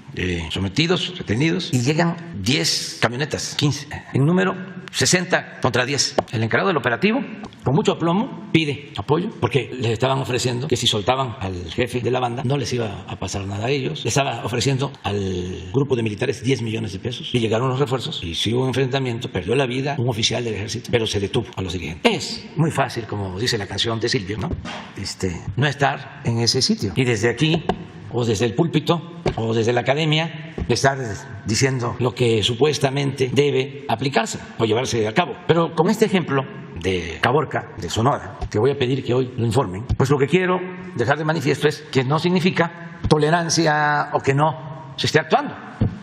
sometidos, retenidos, y llegan 10 camionetas, 15, en número 60 contra 10. El encargado del operativo, con mucho aplomo, pide apoyo porque les estaban ofreciendo que si soltaban al jefe de la banda no les iba a pasar nada a ellos. Les estaba ofreciendo al grupo de militares 10 millones de pesos y llegaron los refuerzos y sí hubo un enfrentamiento, perdió la vida un oficial del ejército, pero se detuvo a los dirigentes. Es muy fácil, como dice la canción de Silvio, no estar en ese sitio. Y desde aquí, o desde el púlpito, o desde la academia, estar diciendo lo que supuestamente debe aplicarse o llevarse a cabo. Pero con este ejemplo de Caborca, de Sonora, que voy a pedir que hoy lo informen, pues lo que quiero dejar de manifiesto es que no significa tolerancia o que no se esté actuando.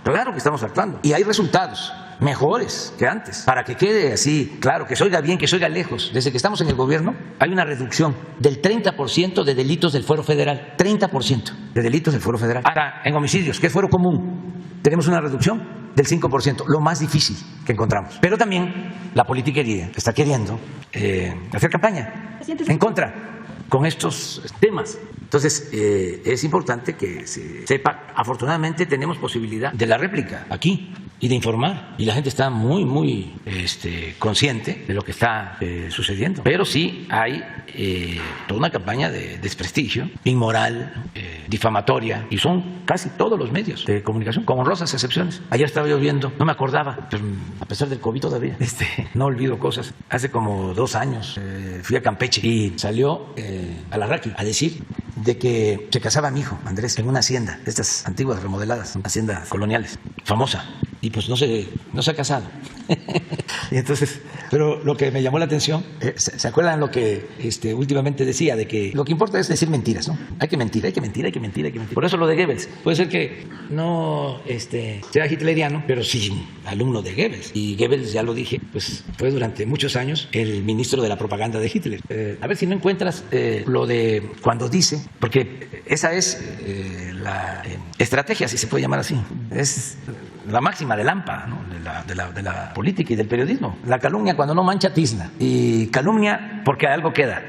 Claro que estamos actuando y hay resultados mejores que antes. Para que quede así claro, que se oiga bien, que se oiga lejos, desde que estamos en el gobierno hay una reducción del 30% de delitos del fuero federal. 30% de delitos del fuero federal. Ahora, en homicidios, que es fuero común, tenemos una reducción del 5%, lo más difícil que encontramos. Pero también la politiquería está queriendo hacer campaña en contra con estos temas. Entonces, es importante que se sepa, afortunadamente tenemos posibilidad de la réplica aquí y de informar. Y la gente está muy, muy consciente de lo que está sucediendo. Pero sí hay toda una campaña de desprestigio, inmoral, difamatoria, y son casi todos los medios de comunicación, con honrosas excepciones. Ayer estaba yo viendo, no me acordaba, pero a pesar del COVID todavía, no olvido cosas. Hace como 2 años fui a Campeche y salió Alarraqui a decir de que se casaba mi hijo, Andrés, en una hacienda, de estas antiguas remodeladas, haciendas coloniales, famosa, y pues no se ha casado. Y entonces, pero lo que me llamó la atención, ¿se acuerdan lo que últimamente decía? De que lo que importa es decir mentiras, ¿no? Hay que mentir, hay que mentir, hay que mentir, hay que mentir. Por eso lo de Goebbels, puede ser que no sea hitleriano, pero sí alumno de Goebbels. Y Goebbels, ya lo dije, pues fue durante muchos años el ministro de la propaganda de Hitler. A ver si no encuentras lo de cuando dice, porque esa es la estrategia, si se puede llamar así, es la máxima del AMPA, ¿no? de la política y del periodismo. La calumnia cuando no mancha tizna, y calumnia porque algo queda.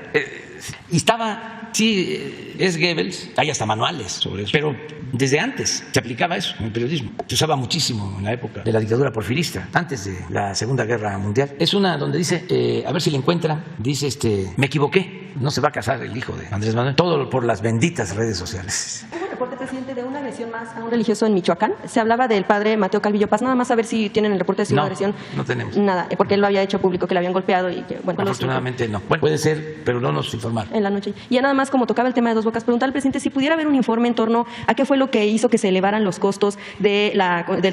Y estaba, sí, es Goebbels, hay hasta manuales sobre eso, pero desde antes se aplicaba eso en el periodismo. Se usaba muchísimo en la época de la dictadura porfirista, antes de la Segunda Guerra Mundial. Es una donde dice, a ver si le encuentran, dice, me equivoqué, no se va a casar el hijo de Andrés Manuel, todo por las benditas redes sociales. Hubo un reporte, presidente, de una agresión más a un religioso en Michoacán. Se hablaba del padre Mateo Calvillo Paz, nada más a ver si tienen el reporte de una agresión. No tenemos. Nada, porque él lo había hecho público, que le habían golpeado y que, bueno. Afortunadamente no. Bueno, puede ser, pero no nos informaron. En la noche. Y ya nada más, como tocaba el tema de Dos Bocas, preguntar al presidente si pudiera haber un informe en torno a qué fue lo que hizo que se elevaran los costos del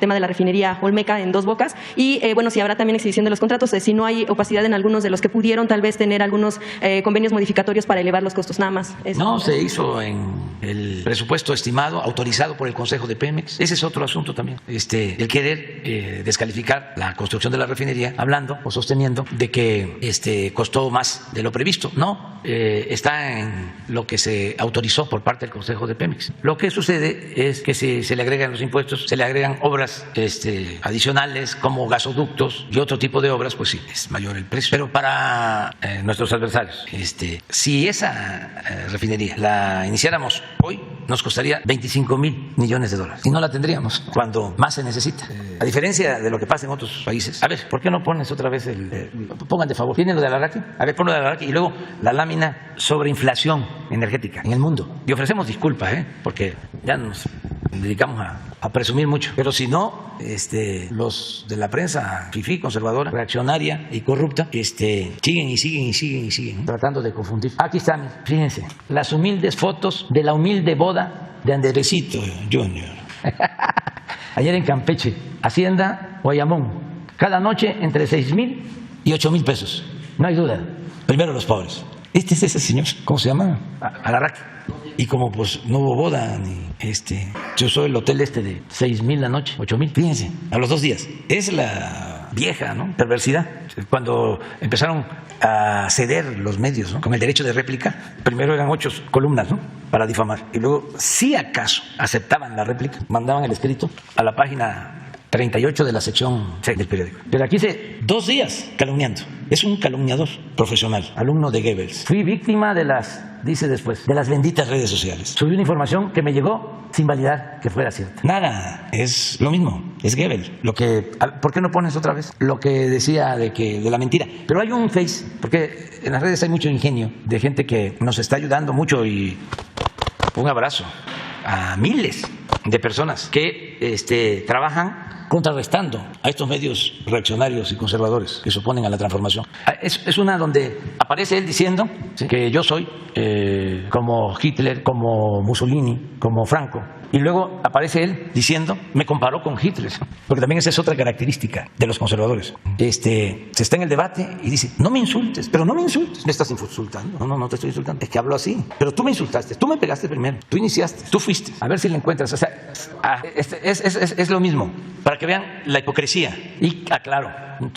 tema de la refinería Olmeca en Dos Bocas y, bueno, si habrá también exhibición de los contratos, si no hay opacidad en algunos de los que pudieron tal vez tener algunos convenios modificatorios para elevar los costos, nada más. Eso. No, se hizo en el presupuesto estimado, autorizado por el Consejo de Pemex. Ese es otro asunto también. El querer descalificar la construcción de la refinería, hablando o sosteniendo de que costó más de lo previsto. No, está en lo que se autorizó por parte del Consejo de Pemex. Lo que sucede es que si se le agregan los impuestos, se le agregan obras adicionales como gasoductos y otro tipo de obras, pues sí, es mayor el precio. Pero para nuestros adversarios, si esa refinería la iniciáramos hoy, nos costaría 25,000 millones de dólares y no la tendríamos cuando más se necesita. A diferencia de lo que pasa en otros países. A ver, ¿por qué no pones otra vez pongan de favor, ¿tienen lo de Alarraqui? A ver, ponlo de Alarraqui y luego la lámina sobre inflación energética en el mundo. Y ofrecemos disculpas, porque ya nos nos dedicamos a presumir mucho. Pero si no, los de la prensa fifí, conservadora, reaccionaria y corrupta, siguen y siguen y siguen y siguen, tratando de confundir. Aquí están, fíjense, las humildes fotos de la humilde boda de Andresito Junior. Ayer en Campeche, Hacienda Guayamón. Cada noche entre 6,000 y 8,000 pesos. No hay duda. Primero los pobres. Este es ese señor, ¿cómo se llama? Alarraqui. Y como pues no hubo boda, ni yo soy el hotel de 6,000 la noche, 8,000, fíjense, a los 2 días. Es la vieja, ¿no?, perversidad. Cuando empezaron a ceder los medios, ¿no?, con el derecho de réplica, primero eran 8 columnas, ¿no?, para difamar. Y luego, si acaso aceptaban la réplica, mandaban el escrito a la página 38 de la sección 6 del periódico. Pero aquí hace 2 días calumniando. Es un calumniador profesional, alumno de Goebbels. Fui víctima de dice después, de las benditas redes sociales. Subí una información que me llegó sin validar que fuera cierta. Nada, es lo mismo, es Goebbels. ¿Por qué no pones otra vez lo que decía de la mentira? Pero hay un Face, porque en las redes hay mucho ingenio de gente que nos está ayudando mucho, y un abrazo a miles de personas que trabajan contrarrestando a estos medios reaccionarios y conservadores que se oponen a la transformación. Es una donde aparece él diciendo que yo soy como Hitler, como Mussolini, como Franco. Y luego aparece él diciendo, me comparó con Hitler, porque también esa es otra característica de los conservadores. Se está en el debate y dice, no me insultes, pero no me insultes. Me estás insultando. No te estoy insultando, es que hablo así. Pero tú me insultaste, tú me pegaste primero, tú iniciaste, tú fuiste. A ver si le encuentras. O sea, es lo mismo, para que vean la hipocresía. Y aclaro,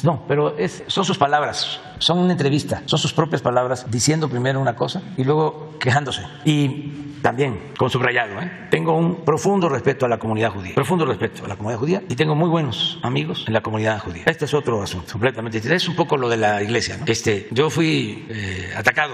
no, pero son sus palabras, son una entrevista, son sus propias palabras, diciendo primero una cosa y luego quejándose. Y también con subrayado, tengo un profundo respeto a la comunidad judía, y tengo muy buenos amigos en la comunidad judía. Este es otro asunto completamente distinto. Es un poco lo de la iglesia, ¿no? Yo fui atacado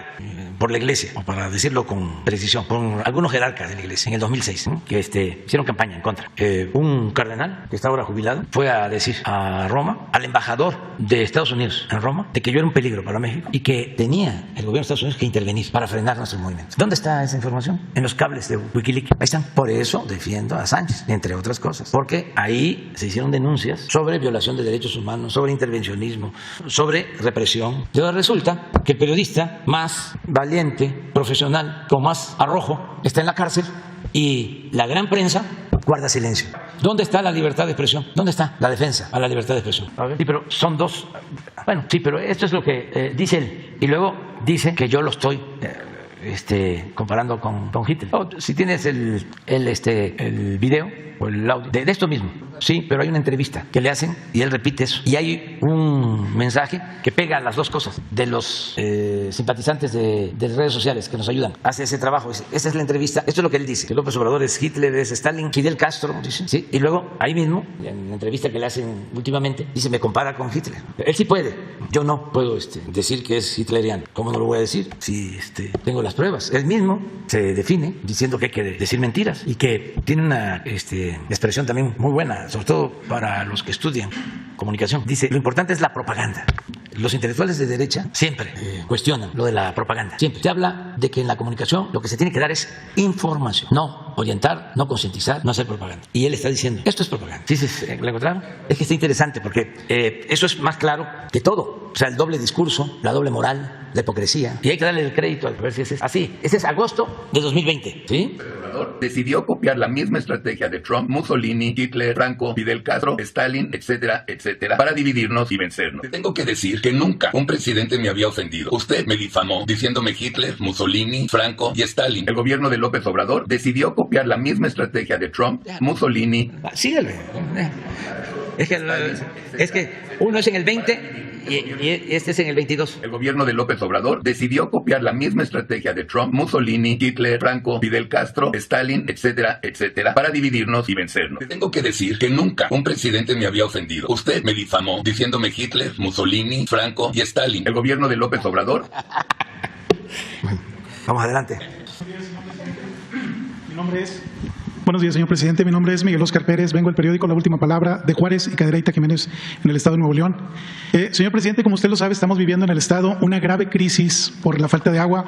por la iglesia, o para decirlo con precisión, por algunos jerarcas de la iglesia en el 2006, ¿no?, que hicieron campaña en contra. Un cardenal que está ahora jubilado fue a decir a Roma, al embajador de Estados Unidos en Roma, de que yo era un peligro para México y que tenía el gobierno de Estados Unidos que intervenir para frenar nuestro movimiento. ¿Dónde está esa información? En los cables de Wikileaks. Ahí están. Por eso defiendo a Sánchez, entre otras cosas, porque ahí se hicieron denuncias sobre violación de derechos humanos, sobre intervencionismo, sobre represión. Y ahora resulta que el periodista más valiente, profesional, con más arrojo, está en la cárcel, y la gran prensa guarda silencio. ¿Dónde está la libertad de expresión? ¿Dónde está la defensa a la libertad de expresión? Sí, pero son dos. Bueno, sí, pero esto es lo que dice él. Y luego dice que yo lo estoy comparando con Hitler. Si tienes el video o el audio de esto mismo, sí, pero hay una entrevista que le hacen y él repite eso. Y hay un mensaje que pega las dos cosas de los simpatizantes de redes sociales que nos ayudan. Hace ese trabajo. Esa es la entrevista. Esto es lo que él dice. Que López Obrador es Hitler, es Stalin, Fidel Castro, dice. ¿Sí? Y luego ahí mismo, en la entrevista que le hacen últimamente, dice, me compara con Hitler. Él sí puede. Yo no puedo decir que es hitleriano. ¿Cómo no lo voy a decir? Si tengo las pruebas. Él mismo se define diciendo que hay que decir mentiras y que tiene una expresión también muy buena, sobre todo para los que estudian comunicación. Dice, lo importante es la propaganda. Los intelectuales de derecha siempre cuestionan lo de la propaganda. Siempre se habla de que en la comunicación lo que se tiene que dar es información, no orientar, no concientizar, no hacer propaganda. Y él está diciendo, esto es propaganda. ¿Sí ¿la encontraron? Es que está interesante porque eso es más claro que todo. O sea, el doble discurso, la doble moral, la hipocresía. Y hay que darle el crédito, a ver si es así. Ese es agosto de 2020, ¿sí? Decidió copiar la misma estrategia de Trump, Mussolini, Hitler, Franco, Fidel Castro, Stalin, etcétera, etcétera, para dividirnos y vencernos. Tengo que decir que nunca un presidente me había ofendido. Usted me difamó diciéndome Hitler, Mussolini, Franco y Stalin. El gobierno de López Obrador decidió copiar la misma estrategia de Trump, Mussolini. Síguele. Es que uno es en el 20 y este es en el 22. El gobierno de López Obrador decidió copiar la misma estrategia de Trump, Mussolini, Hitler, Franco, Fidel Castro, Stalin, etcétera, etcétera, para dividirnos y vencernos. Tengo que decir que nunca un presidente me había ofendido. Usted me difamó diciéndome Hitler, Mussolini, Franco y Stalin. El gobierno de López Obrador. Vamos adelante. Mi nombre es Buenos días, señor presidente. Mi nombre es Miguel Óscar Pérez. Vengo del periódico La Última Palabra de Juárez y Cadereyta Jiménez en el estado de Nuevo León. Señor presidente, como usted lo sabe, estamos viviendo en el estado una grave crisis por la falta de agua.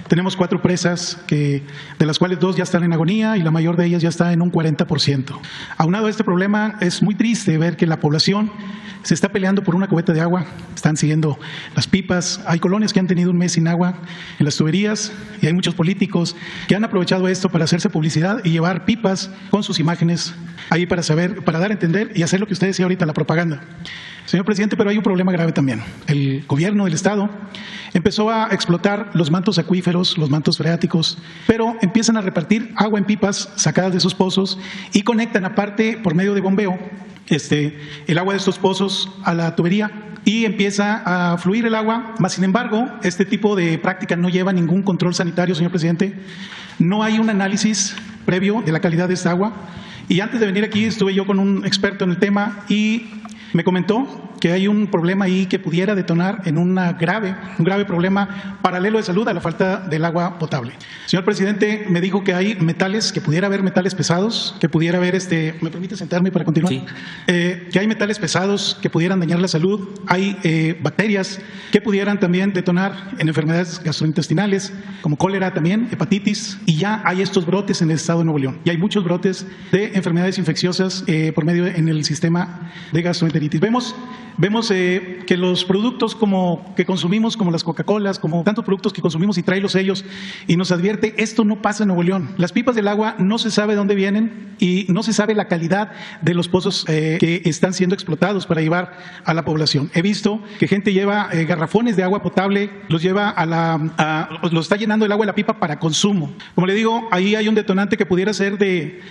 Tenemos 4 presas, de las cuales 2 ya están en agonía y la mayor de ellas ya está en un 40%. Aunado a este problema, es muy triste ver que la población se está peleando por una cubeta de agua. Están siguiendo las pipas. Hay colonias que han tenido un mes sin agua en las tuberías y hay muchos políticos que han aprovechado esto para hacerse publicidad y llevar pipas con sus imágenes ahí para dar a entender y hacer lo que usted decía ahorita, la propaganda. Señor presidente, pero hay un problema grave también. El gobierno del estado empezó a explotar los mantos acuíferos, los mantos freáticos, pero empiezan a repartir agua en pipas sacadas de esos pozos y conectan aparte por medio de bombeo el agua de estos pozos a la tubería y empieza a fluir el agua. Mas, sin embargo, este tipo de práctica no lleva ningún control sanitario, señor presidente. No hay un análisis previo de la calidad de esta agua. Y antes de venir aquí estuve yo con un experto en el tema y me comentó que hay un problema ahí que pudiera detonar en un grave problema paralelo de salud a la falta del agua potable. Señor presidente, me dijo que hay metales, que pudiera haber metales pesados, que pudiera haber ¿me permite sentarme para continuar? Sí. Que hay metales pesados que pudieran dañar la salud, hay bacterias que pudieran también detonar en enfermedades gastrointestinales, como cólera también, hepatitis, y ya hay estos brotes en el estado de Nuevo León. Y hay muchos brotes de enfermedades infecciosas por medio en el sistema de gastroenteritis. Vemos que los productos que consumimos, como las Coca-Colas, como tantos productos que consumimos y trae los sellos y nos advierte, esto no pasa en Nuevo León. Las pipas del agua no se sabe de dónde vienen y no se sabe la calidad de los pozos que están siendo explotados para llevar a la población. He visto que gente lleva garrafones de agua potable, los lleva lo está llenando el agua de la pipa para consumo. Como le digo, ahí hay un detonante que pudiera ser de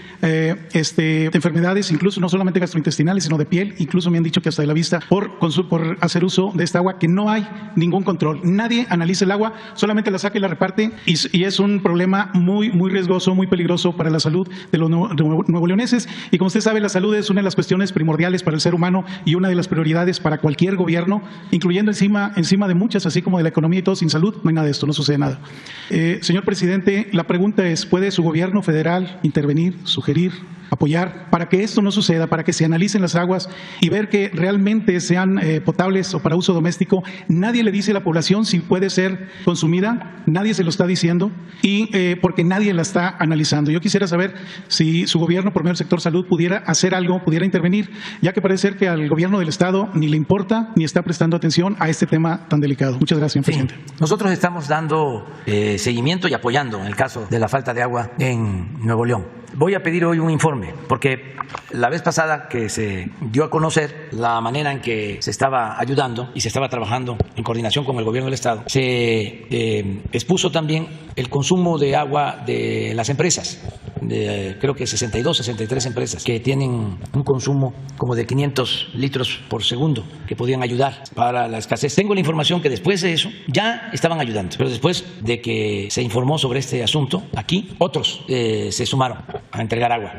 enfermedades, incluso no solamente gastrointestinales, sino de piel, incluso me han dicho que hasta de la vista, por hacer uso de esta agua, que no hay ningún control. Nadie analiza el agua, solamente la saca y la reparte, y es un problema muy, muy riesgoso, muy peligroso para la salud de los nuevoleoneses. Y como usted sabe, la salud es una de las cuestiones primordiales para el ser humano y una de las prioridades para cualquier gobierno, incluyendo encima de muchas, así como de la economía y todo. Sin salud no hay nada de esto, no sucede nada. Señor presidente, la pregunta es, ¿puede su gobierno federal intervenir, sugerir, apoyar para que esto no suceda, para que se analicen las aguas y ver que realmente sean potables o para uso doméstico? Nadie le dice a la población si puede ser consumida, nadie se lo está diciendo y porque nadie la está analizando. Yo quisiera saber si su gobierno, por medio del sector salud, pudiera hacer algo, pudiera intervenir, ya que parece ser que al gobierno del estado ni le importa ni está prestando atención a este tema tan delicado. Muchas gracias, señor presidente. Nosotros estamos dando seguimiento y apoyando en el caso de la falta de agua en Nuevo León. Voy a pedir hoy un informe, porque la vez pasada que se dio a conocer la manera en que se estaba ayudando y se estaba trabajando en coordinación con el gobierno del estado, se expuso también el consumo de agua de las empresas, creo que 62, 63 empresas que tienen un consumo como de 500 litros por segundo, que podían ayudar para la escasez. Tengo la información que después de eso ya estaban ayudando, pero después de que se informó sobre este asunto aquí, otros se sumaron a entregar agua.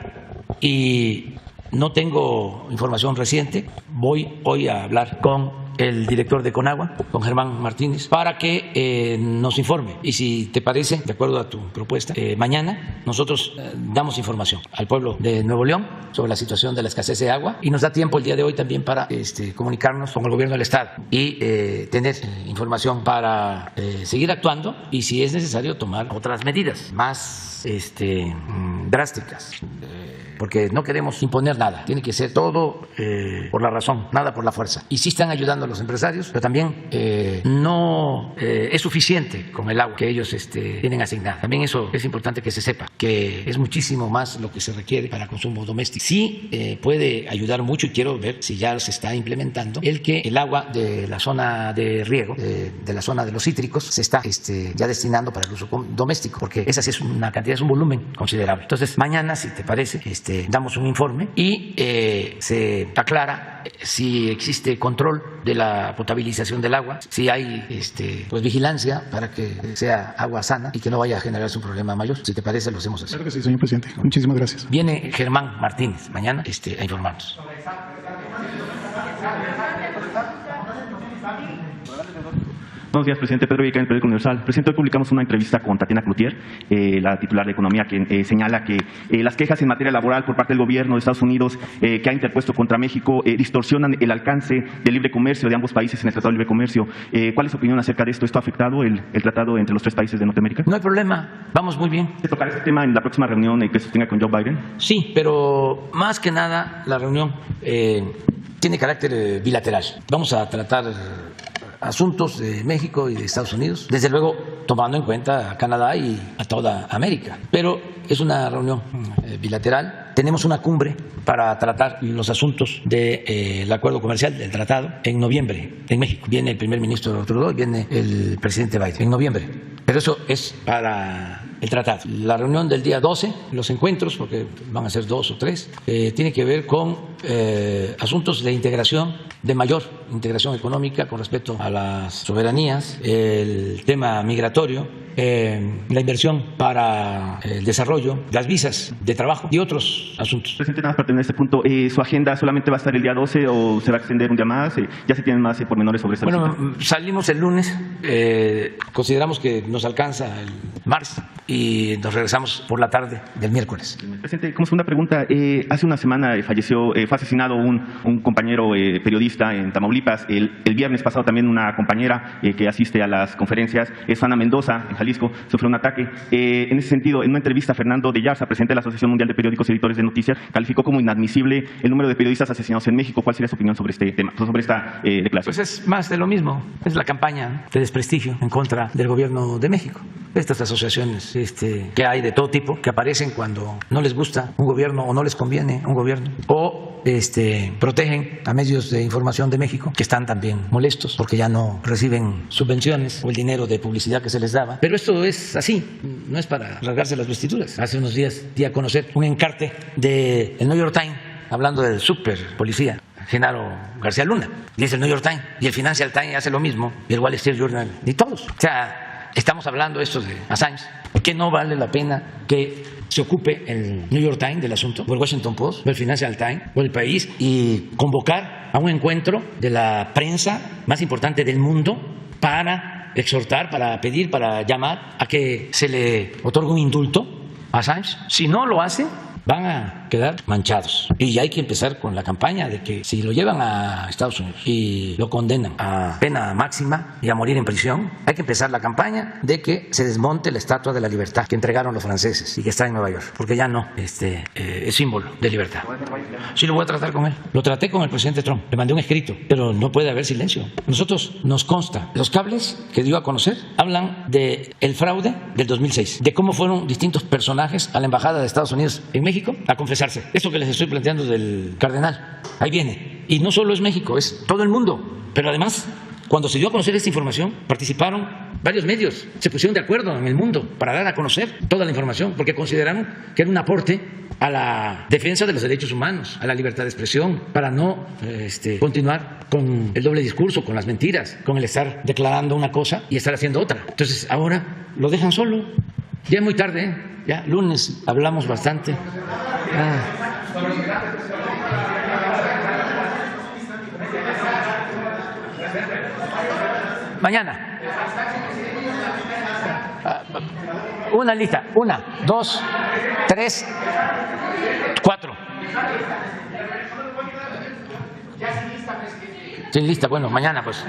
Y no tengo información reciente. Voy hoy a hablar con el director de Conagua, con Germán Martínez, para que nos informe. Y si te parece, de acuerdo a tu propuesta, mañana nosotros damos información al pueblo de Nuevo León sobre la situación de la escasez de agua, y nos da tiempo el día de hoy también para comunicarnos con el gobierno del estado y tener información para seguir actuando y, si es necesario, tomar otras medidas más drásticas. Porque no queremos imponer nada, tiene que ser todo por la razón, nada por la fuerza. Y sí están ayudando a los empresarios, pero también no es suficiente con el agua que ellos tienen asignada. También eso es importante que se sepa, que es muchísimo más lo que se requiere para consumo doméstico. Sí puede ayudar mucho, y quiero ver si ya se está implementando, el que el agua de la zona de riego, de la zona de los cítricos, se está ya destinando para el uso doméstico, porque esa sí es una cantidad, es un volumen considerable. Entonces, mañana, si te parece, damos un informe y se aclara si existe control de la potabilización del agua, si hay vigilancia para que sea agua sana y que no vaya a generarse un problema mayor. Si te parece, lo hacemos así. Claro que sí, señor presidente. Muchísimas gracias. Viene Germán Martínez mañana a informarnos. Buenos días, presidente. Pedro Villeca, en el Periódico Universal. Presidente, hoy publicamos una entrevista con Tatiana Cloutier, la titular de Economía, quien señala que las quejas en materia laboral por parte del gobierno de Estados Unidos que ha interpuesto contra México distorsionan el alcance del libre comercio de ambos países en el Tratado de Libre Comercio. ¿Cuál es su opinión acerca de esto? ¿Esto ha afectado el tratado entre los tres países de Norteamérica? No hay problema, vamos muy bien. ¿Se tocará este tema en la próxima reunión que se tenga con Joe Biden? Sí, pero más que nada la reunión tiene carácter bilateral. Vamos a tratar asuntos de México y de Estados Unidos, desde luego tomando en cuenta a Canadá y a toda América. Pero es una reunión bilateral. Tenemos una cumbre para tratar los asuntos del acuerdo comercial, del tratado, en noviembre en México. Viene el primer ministro Trudeau y viene el presidente Biden en noviembre. Pero eso es para el tratado. La reunión del día 12, los encuentros, porque van a ser 2 o 3, tiene que ver con asuntos de integración, de mayor integración económica con respecto a las soberanías, el tema migratorio, la inversión para el desarrollo, las visas de trabajo y otros asuntos. Presidente, nada más para tener este punto, ¿su agenda solamente va a estar el día 12 o se va a extender un día más? ¿Ya se tienen más pormenores sobre esta visita? Salimos el lunes, consideramos que nos alcanza el martes y nos regresamos por la tarde del miércoles. Presidente, como segunda pregunta, hace una semana fue asesinado un compañero periodista en Tamaulipas. El viernes pasado también una compañera que asiste a las conferencias, es Ana Mendoza, en Jalisco, sufrió un ataque. En ese sentido, en una entrevista, Fernando de Yarza, presidente de la Asociación Mundial de Periódicos y Editores de Noticias, calificó como inadmisible el número de periodistas asesinados en México. ¿Cuál sería su opinión sobre este tema, sobre esta declaración? Pues es más de lo mismo, es la campaña de desprestigio en contra del gobierno de México. Estas asociaciones que hay de todo tipo, que aparecen cuando no les gusta un gobierno o no les conviene un gobierno, o protegen a medios de información de México que están también molestos porque ya no reciben subvenciones o el dinero de publicidad que se les daba. Pero esto es así, no es para rasgarse las vestiduras. Hace unos días di a conocer un encarte del New York Times hablando del super policía Genaro García Luna. Dice el New York Times y el Financial Times hace lo mismo y el Wall Street Journal, y todos. O sea, estamos hablando esto de Assange, que no vale la pena que se ocupe el New York Times del asunto, o el Washington Post, o el Financial Times, o el País, y convocar a un encuentro de la prensa más importante del mundo para exhortar, para pedir, para llamar a que se le otorgue un indulto a Assange. Si no lo hace, van a quedar manchados. Y hay que empezar con la campaña de que si lo llevan a Estados Unidos y lo condenan a pena máxima y a morir en prisión, hay que empezar la campaña de que se desmonte la Estatua de la Libertad que entregaron los franceses y que está en Nueva York, porque ya no es símbolo de libertad. Sí, lo voy a tratar con él. Lo traté con el presidente Trump, le mandé un escrito, pero no puede haber silencio. Nosotros nos consta, los cables que dio a conocer hablan de el fraude del 2006, de cómo fueron distintos personajes a la embajada de Estados Unidos en México a confesarse. Esto que les estoy planteando del cardenal, ahí viene. Y no solo es México, es todo el mundo. Pero además, cuando se dio a conocer esta información, participaron varios medios, se pusieron de acuerdo en el mundo para dar a conocer toda la información, porque consideraron que era un aporte a la defensa de los derechos humanos, a la libertad de expresión, para no continuar con el doble discurso, con las mentiras, con el estar declarando una cosa y estar haciendo otra. Entonces ahora lo dejan solo. Ya es muy tarde, ¿eh? Ya lunes hablamos bastante. Mañana. Una lista. 1, 2, 3, 4. Sin lista, bueno, mañana pues.